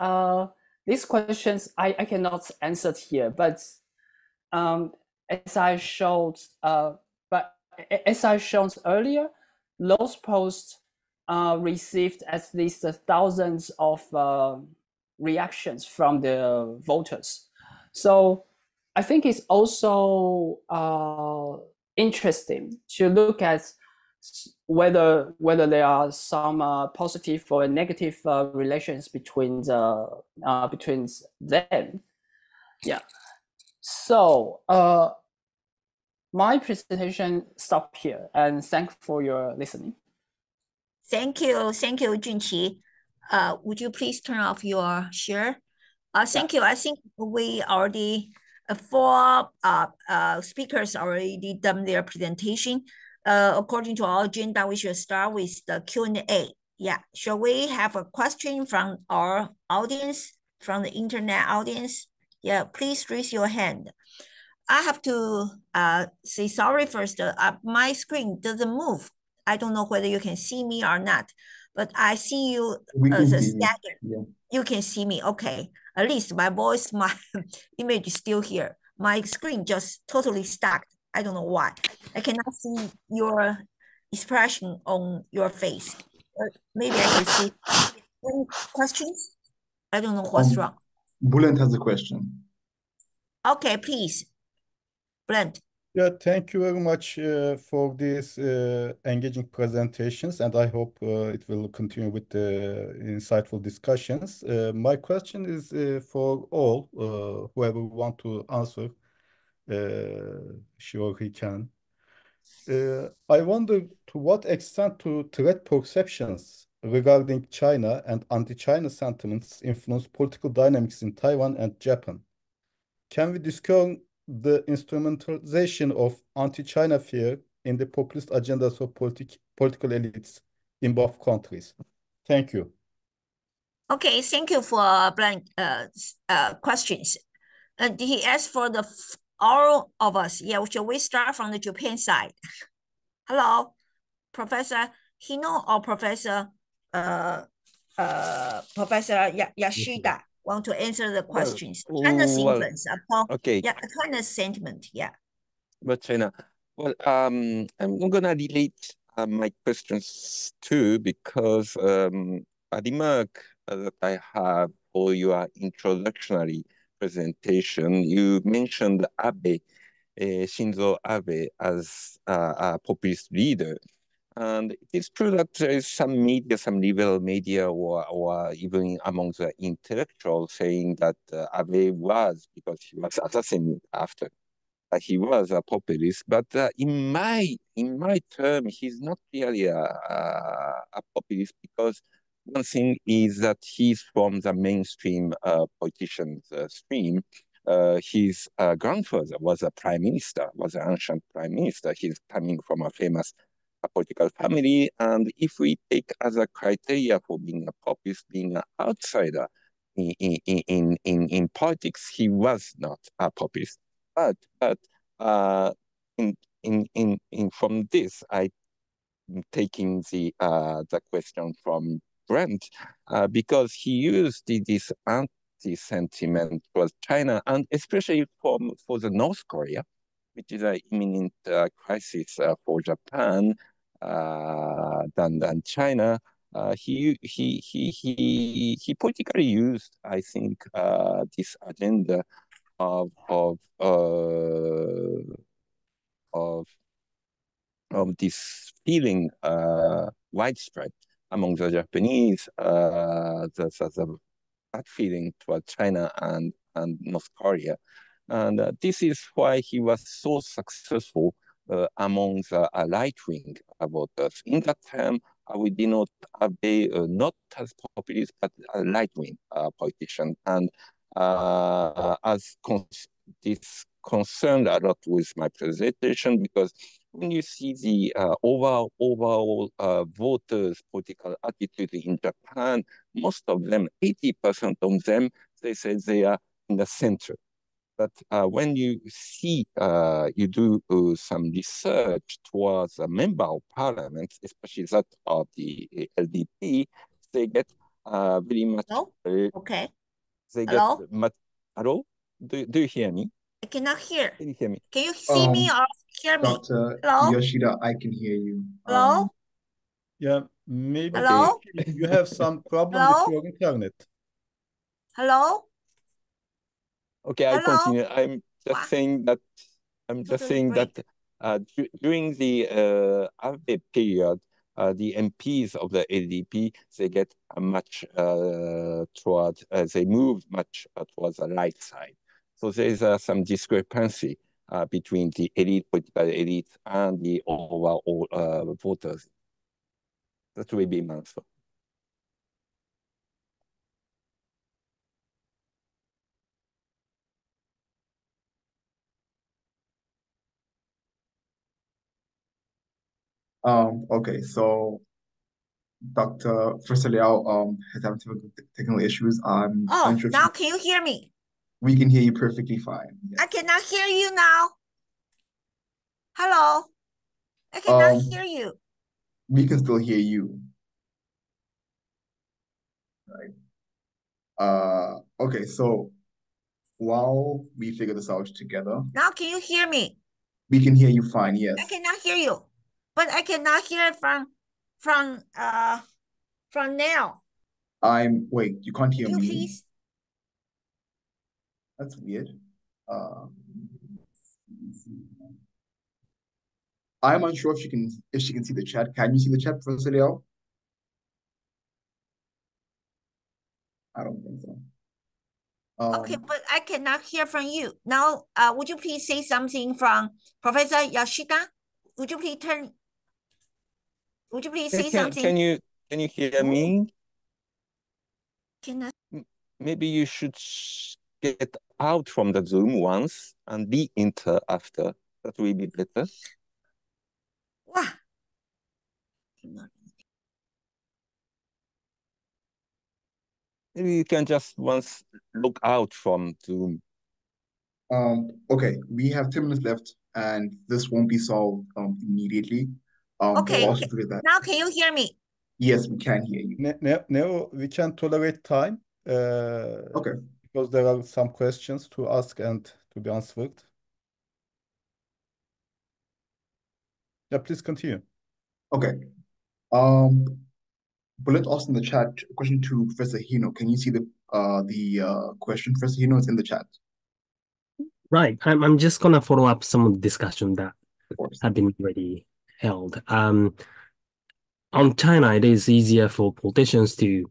these questions I cannot answer here, but as I showed earlier, those posts received at least thousands of reactions from the voters. So I think it's also interesting to look at whether there are some positive or negative relations between them. Yeah. So my presentation stopped here, and thanks for your listening. Thank you, Junqi. Would you please turn off your share? Thank you. I think we already four speakers already done their presentation. According to our agenda, we should start with the Q&A. Yeah, shall we have a question from our audience, from the internet audience? Yeah, please raise your hand. I have to say sorry first. My screen doesn't move. I don't know whether you can see me or not, but I see you as a stagger. Yeah. You can see me, okay. At least my voice, my image is still here. My screen just totally stuck. I don't know why. I cannot see your expression on your face. Maybe I can see. Any questions? I don't know what's wrong. Bulent has a question. Okay, please. Bulent. Yeah, thank you very much for these engaging presentations, and I hope it will continue with the insightful discussions. My question is for all, whoever want to answer, sure he can. I wonder to what extent threat perceptions regarding China and anti-China sentiments influence political dynamics in Taiwan and Japan. Can we discern the instrumentalization of anti-China fear in the populist agendas of political elites in both countries? Thank you. Okay, thank you for blank questions. He asked for all of us. Yeah, shall we start from the Japan side? Hello, Professor Hino or Professor Yoshida want to answer the questions. China's influence upon China's sentiment. Yeah. But China, well, I'm gonna relate my questions too, because a remark that I have for your introductory presentation, you mentioned Abe, Shinzo Abe, as a populist leader. And it is true that there is some media, some liberal media, or even among the intellectuals saying that Abe was, because he was assassinated after, he was a populist. But in my term, he's not really a populist, because one thing is that he's from the mainstream politicians stream. His grandfather was a prime minister, was an ancient prime minister. He's coming from a famous political family, and if we take as a criteria for being a populist, being an outsider in politics, he was not a populist. But from this, I'm taking the question from Brent, because he used this anti-sentiment towards China, and especially for the North Korea, which is an imminent crisis for Japan than China. He politically used, I think, this agenda of this feeling widespread among the Japanese, that feeling toward China and North Korea. And this is why he was so successful among the right-wing voters. In that term, we denote Abe not as populist, but a right-wing politician. And this concerned a lot with my presentation, because when you see the overall voters' political attitude in Japan, most of them, 80% of them, they say they are in the center. But when you see, you do some research towards a member of parliament, especially that of the LDP, they get very much. Oh, okay. they Hello? get hello? Do you hear me? I cannot hear. Can you hear me? Can you see me or hear me? Dr. Hello? Yoshida, I can hear you. Hello? Yeah, maybe Hello? you have some problem with Hello? your internet. Hello? Okay, I Hello? continue. I'm just What? saying that Totally break. during the Abe period, the MPs of the LDP, they get much toward they move much towards the right side. So there is some discrepancy between the political elite and the overall voters. That will be my answer. Okay, so Professor Liao has having technical issues. I'm Oh, unsure if now can you hear me? we can hear you perfectly fine. I Yes. cannot hear you now. Hello? I cannot hear you. We can still hear you. Right. Okay, so while we figure this out together, Now can you hear me? we can hear you fine, yes. I cannot hear you. But I cannot hear it from now. Wait, you can't hear Could you me? please? That's weird. I'm unsure if she can see the chat. Can you see the chat, Professor Liao? I don't think so. Okay, but I cannot hear from you. Now, would you please say something from Professor Yoshida? Would you please say something? Can you hear me? Cannot. Maybe you should get out from the Zoom once and re-enter after. That will be better. Wow. Maybe you can just once look out from Zoom. Okay, we have 10 minutes left, and this won't be solved immediately. Okay, we'll also figure that. now can you hear me? Yes, we can hear you. Neo, we can tolerate time. Okay. Because there are some questions to ask and to be answered. Yeah, please continue. Okay. Bullet asked in the chat a question to Professor Hino. Can you see the question, Professor Hino? It's in the chat. Right. I'm just gonna follow up some of the discussion that have been already held. On China, it is easier for politicians to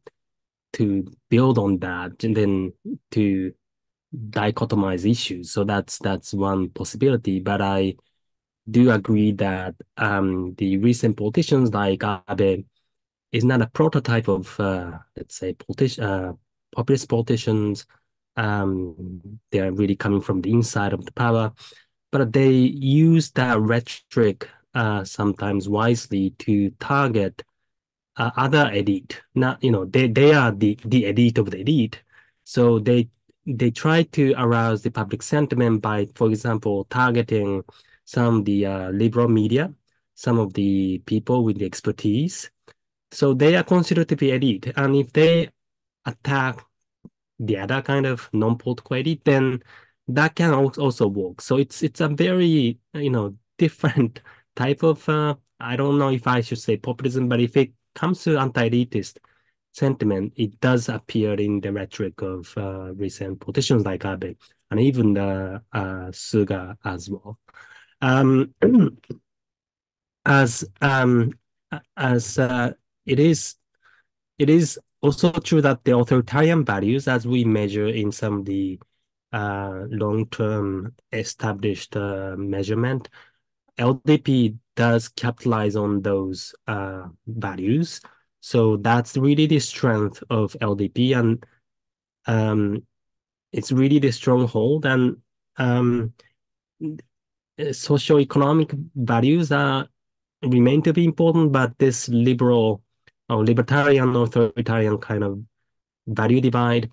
build on that and then to dichotomize issues. So that's one possibility. But I do agree that the recent politicians like Abe is not a prototype of let's say populist politicians. They are really coming from the inside of the power, but they use that rhetoric sometimes wisely to target other elite. Not, they are the elite of the elite. So they try to arouse the public sentiment by, for example, targeting some of the liberal media, some of the people with the expertise. So they are considered to be elite. And if they attack the other kind of non-political elite, then that can also work. So it's a very, different type of, I don't know if I should say populism, but if it comes to anti-elitist sentiment, it does appear in the rhetoric of recent politicians like Abe and even Suga as well. It is also true that the authoritarian values, as we measure in some of the long-term established measurement, LDP does capitalize on those values. So that's really the strength of LDP, and it's really the stronghold. And socioeconomic values remain to be important, but this liberal or libertarian authoritarian kind of value divide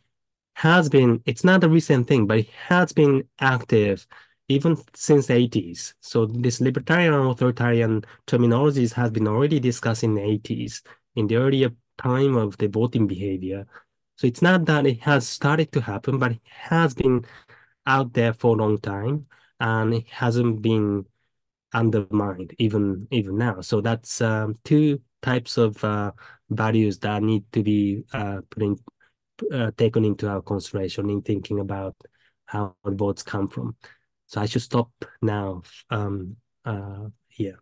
has been, it's not a recent thing, but it has been active even since the 80s. So this libertarian and authoritarian terminologies has been already discussed in the 80s, in the earlier time of the voting behavior. So it's not that it has started to happen, but it has been out there for a long time, and it hasn't been undermined even now. So that's two types of values that need to be taken into our consideration in thinking about how votes come from. So I should stop now here.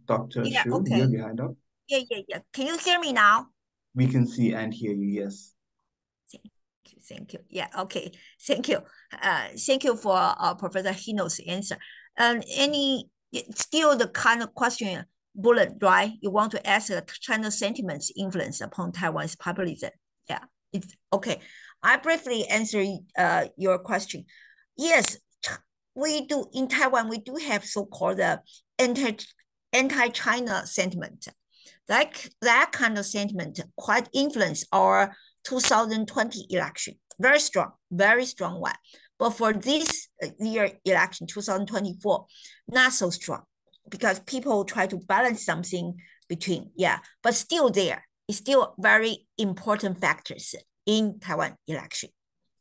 Dr. Yeah, Szu, okay. you have your hand up? Yeah. Can you hear me now? We can see and hear you, yes. Thank you. Yeah, okay. Thank you. Thank you for Professor Hino's answer. Still the kind of question bullet, right? You want to ask China's sentiments influence upon Taiwan's populism. Yeah, it's okay. I briefly answer your question. Yes, we do in Taiwan. We do have so-called anti-China sentiment. That kind of sentiment quite influenced our 2020 election. Very strong one. But for this year election, 2024, not so strong because people try to balance something between, but still there. It's still very important factors in Taiwan election.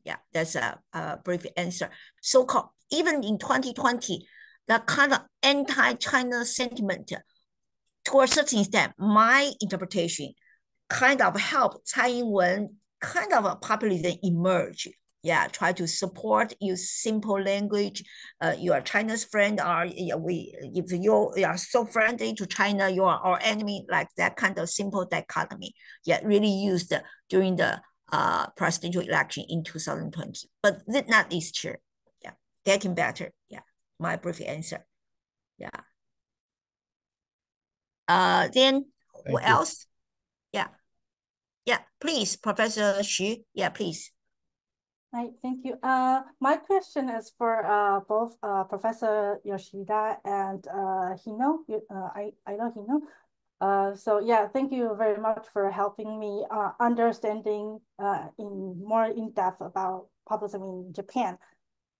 Yeah, that's a brief answer. So-called, even in 2020, the kind of anti-China sentiment, to a certain extent, my interpretation kind of helped Tsai Ing-wen kind of a populism emerge. Yeah, try to support, use simple language. You are China's friend, or if you are so friendly to China, you are our enemy, like that kind of simple dichotomy. Yeah, really used during the presidential election in 2020. But not this year. Yeah, getting better. Yeah, my brief answer. Yeah. Then who else? Yeah, please, Professor Xu. Yeah, please. Right, thank you. My question is for both Professor Yoshida and Hino. I know Hino. So yeah, thank you very much for helping me understanding in more in depth about populism in Japan.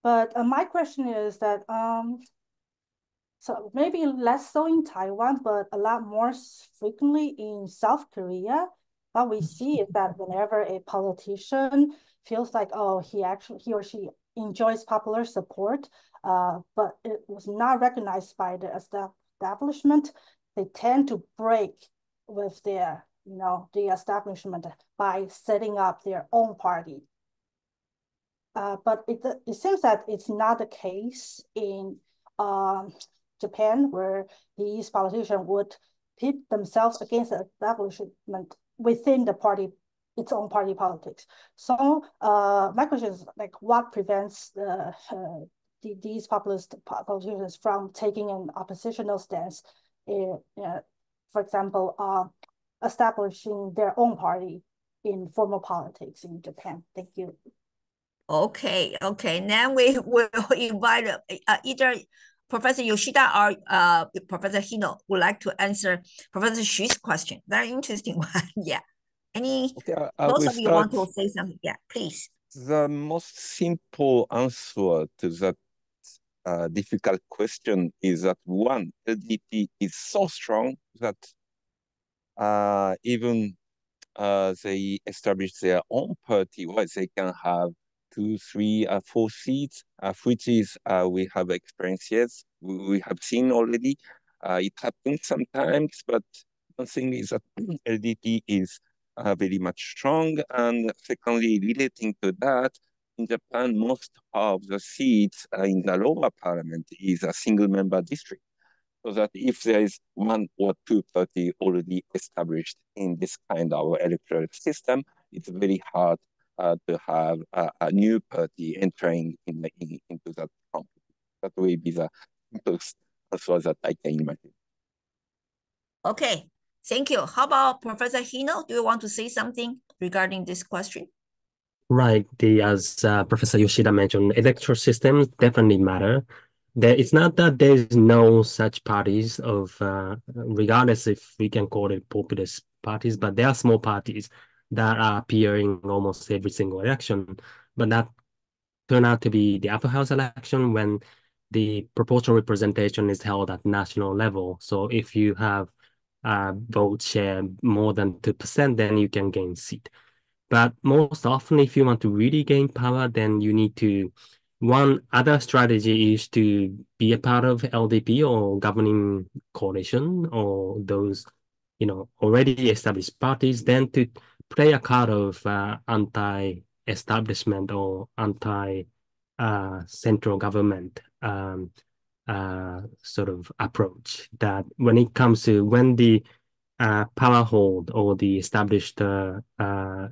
But my question is that so maybe less so in Taiwan, but a lot more frequently in South Korea. What we see is that whenever a politician feels like, oh, he or she enjoys popular support, but it was not recognized by the establishment, they tend to break with their, the establishment by setting up their own party. But it seems that it's not the case in Japan, where these politicians would pit themselves against the establishment within the party, its own party politics. So my question is, like, what prevents these populist politicians from taking an oppositional stance, for example, establishing their own party in formal politics in Japan? Thank you. Okay. Now we will invite either Professor Yoshida or Professor Hino would like to answer Professor Xu's question. Very interesting one. Yeah. Both of you want to say something? Yeah, please. The most simple answer to that difficult question is that one, LDP is so strong that even they establish their own party, well, they can have 2, 3, 4 seats, which is we have experienced, yes, we have seen already. It happens sometimes, but one thing is that LDP is very much strong. And secondly, relating to that, in Japan, most of the seats in the lower parliament is a single member district. So that if there is 1 or 2 party already established in this kind of electoral system, it's very hard to have a new party entering into that conflict. That will be the simplest answer that I can imagine. Okay, thank you. How about Professor Hino? Do you want to say something regarding this question? Right. As Professor Yoshida mentioned, electoral systems definitely matter. It's not that there's no such parties of, regardless if we can call it populist parties, but there are small parties that are appearing almost every single election, but that turn out to be the upper house election when the proportional representation is held at national level. So if you have vote share more than 2%, then you can gain seat. But most often, if you want to really gain power, then you need to, one other strategy is to be a part of LDP or governing coalition or those, already established parties, then to play a card of anti-establishment or anti-central government sort of approach that when it comes to when the power hold or the established prime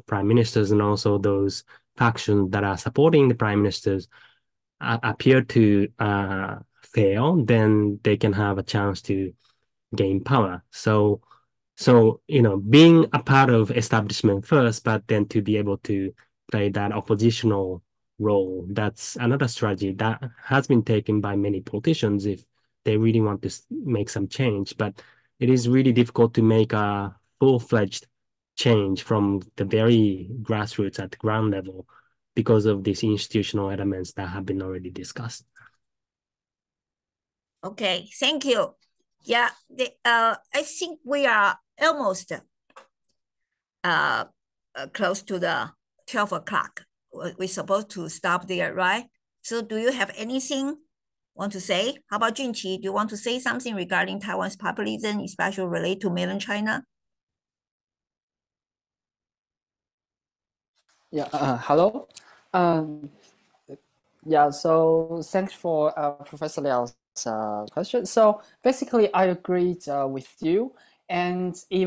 ministers and also those factions that are supporting the prime ministers appear to fail, then they can have a chance to gain power. So being a part of establishment first, but then to be able to play that oppositional role, that's another strategy that has been taken by many politicians if they really want to make some change. But it is really difficult to make a full-fledged change from the very grassroots at the ground level because of these institutional elements that have been already discussed. Okay, thank you. Yeah, I think we are almost close to the 12 o'clock. We're supposed to stop there, right? So do you have anything want to say? How about Junqi? Do you want to say something regarding Taiwan's populism, especially related to mainland China? Yeah, hello. Yeah, so thanks for Professor Liao's question. So basically, I agreed with you, and it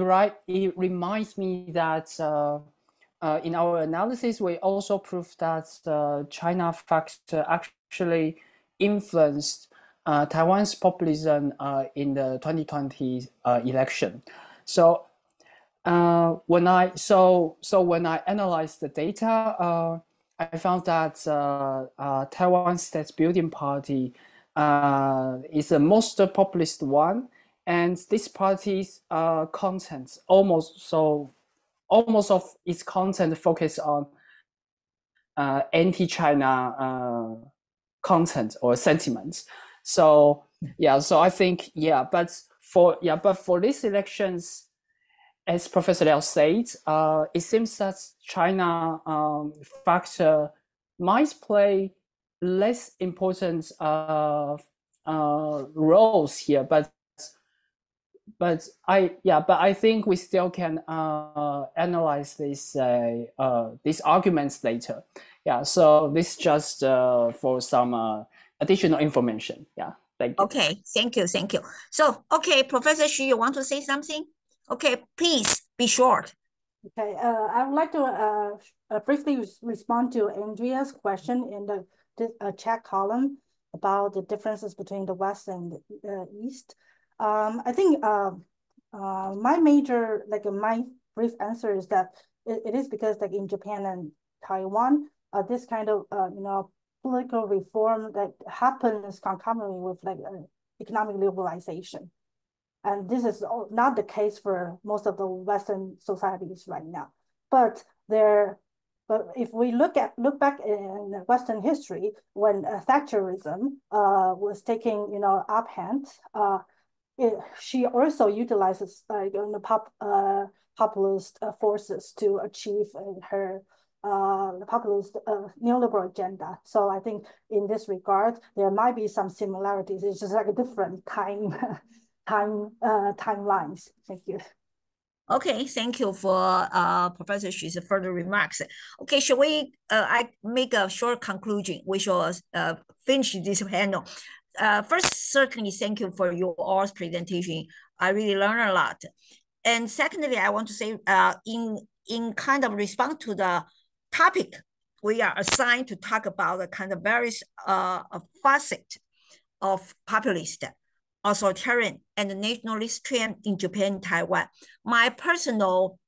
reminds me that in our analysis, we also proved that China factor actually influenced Taiwan's populism in the 2020 election. So when I analyzed the data, I found that Taiwan State Building Party is the most populist one, and this party's content almost of its content focus on anti-China content or sentiments. So yeah, so I think but for these elections, as Professor Liao said, it seems that China factor might play less important roles here, but I think we still can analyze these arguments later. Yeah, so this just for some additional information. Yeah, thank you. Okay, thank you. So, okay, Professor Xu, you want to say something? Okay, please be short. Okay, I would like to briefly respond to Andrea's question in the chat column about the differences between the West and the East. I think my brief answer is that it is because like in Japan and Taiwan, this kind of political reform that happens concomitantly with like economic liberalization. And this is not the case for most of the Western societies right now. But if we look back in Western history, when Thatcherism was taking uphand, she also utilizes populist forces to achieve her populist neoliberal agenda. So I think in this regard, there might be some similarities. It's just like a different timelines. Thank you. Okay, thank you for Professor Xu's further remarks. Okay, shall we? I make a short conclusion. We shall finish this panel. First, certainly thank you for your all's presentation. I really learned a lot. And secondly, I want to say, in kind of response to the topic, we are assigned to talk about the kind of various facet of populist, authoritarian, and nationalist trend in Japan and Taiwan. My personal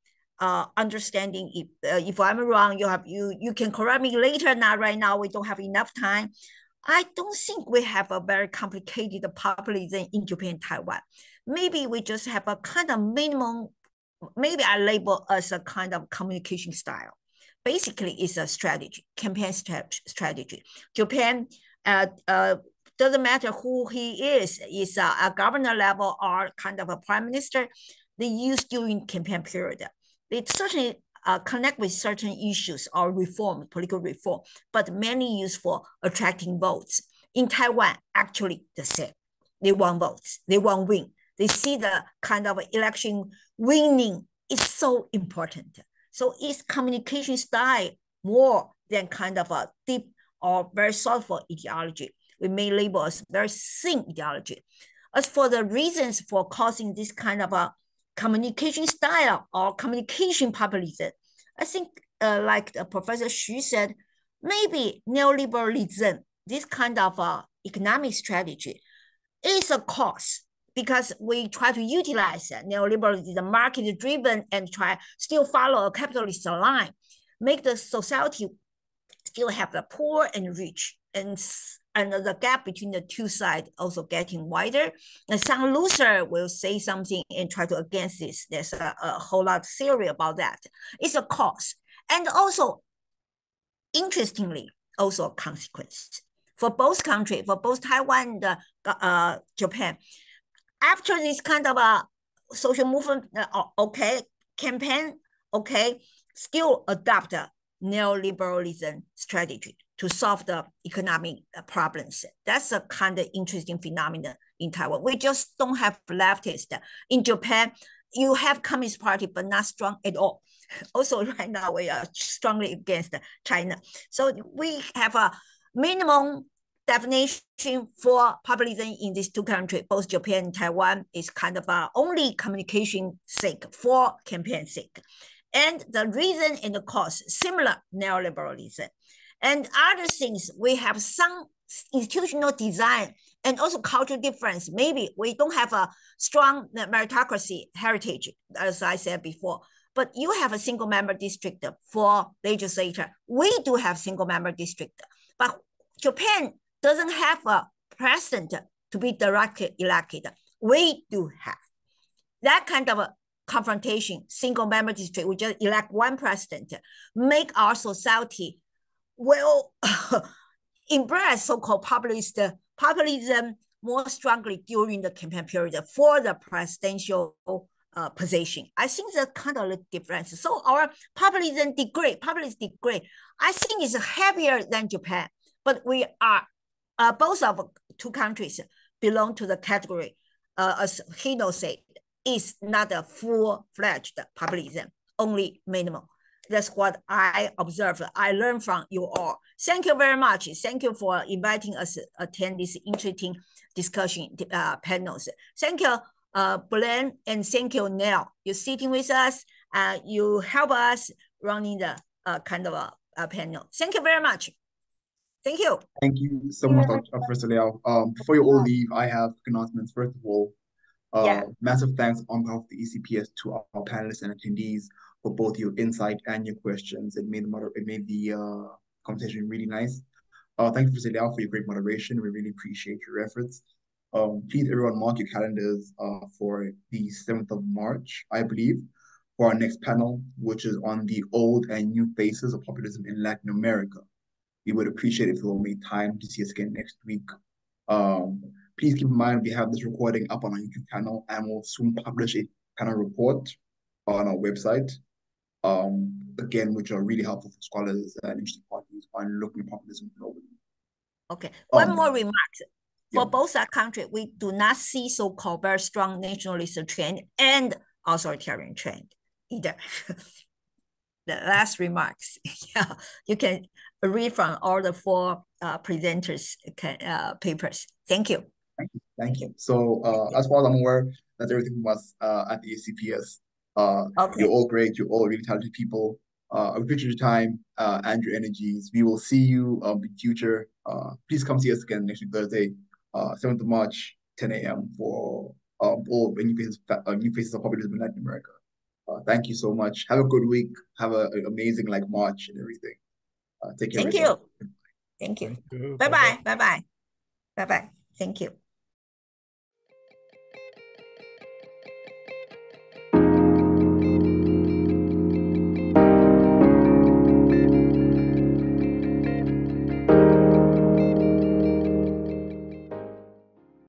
understanding, if I'm wrong, you can correct me later. Not right now, we don't have enough time. I don't think we have a very complicated populism in Japan and Taiwan. Maybe we just have a kind of minimum, maybe I label as a kind of communication style. Basically, it's a strategy, campaign strategy. Japan doesn't matter who he is a governor level or kind of a prime minister, they use during campaign period. They certainly connect with certain issues or reform, political reform, but mainly used for attracting votes. In Taiwan, actually the same. They want votes, they want win. They see the kind of election winning is so important. So its communication style more than kind of a deep or very thoughtful ideology. We may label as very thin ideology. As for the reasons for causing this kind of a communication style or communication populism, I think like Professor Xu said, maybe neoliberalism, this kind of economic strategy is a cause, because we try to utilize neoliberalism, market driven, and try still follow a capitalist line, make the society still have the poor and rich, and the gap between the two sides also getting wider. And some loser will say something and try to against this. There's a whole lot of theory about that. It's a cause, and also interestingly, also a consequence for both countries, for both Taiwan and Japan. After this kind of a social movement, okay, campaign, okay, still adopt a neoliberalism strategy to solve the economic problems. That's a kind of interesting phenomenon in Taiwan. We just don't have leftists. In Japan, you have Communist Party, but not strong at all. Also, right now, we are strongly against China. So we have a minimum definition for populism in these two countries, both Japan and Taiwan, is kind of only communication sake for campaign sake. And the reason and the cause, similar neoliberalism. And other things, we have some institutional design and also cultural difference. Maybe we don't have a strong meritocracy heritage, as I said before, but you have a single member district for legislature. We do have single member district, but Japan doesn't have a president to be directly elected. We do have that kind of a confrontation, single member district. We just elect one president, make our society will embrace so-called populism more strongly during the campaign period for the presidential position. I think that's kind of a difference. So our populist degree, I think is heavier than Japan, but we are both of two countries belong to the category, as Hino said, is not a full-fledged populism, only minimal. That's what I observed. I learned from you all. Thank you very much. Thank you for inviting us to attend this interesting discussion panels. Thank you, Blaine, and thank you, Liao. You're sitting with us. You help us running the kind of a panel. Thank you very much. Thank you. Thank you so much, Professor Liao. Before you all leave, I have announcements. First of all, massive thanks on behalf of the ECPS to our panelists and attendees for both your insight and your questions. It made the conversation really nice. Thank you, Professor Liao, for your great moderation. We really appreciate your efforts. Please, everyone, mark your calendars for the 7th of March, I believe, for our next panel, which is on the old and new faces of populism in Latin America. We would appreciate it if you all made time to see us again next week. Please keep in mind we have this recording up on our YouTube channel, and we'll soon publish a panel report on our website, again, which are really helpful for scholars and interested parties on looking at populism globally. Okay, one more remark. For both our countries, we do not see so-called very strong nationalist trend and authoritarian trend either. The last remarks, you can read from all the 4 presenters' papers. Thank you. Thank you. So as far as I'm aware, that's everything from us at the ACPS. You're all great. You're all really talented people. I appreciate your time and your energies. We will see you in the future. Please come see us again next week, Thursday, 7th of March, 10 a.m. for all new faces of populism in Latin America. Thank you so much. Have a good week. Have an amazing March and everything. Take care. Thank you. Thank you. Bye-bye. Bye-bye. Bye-bye. Thank you.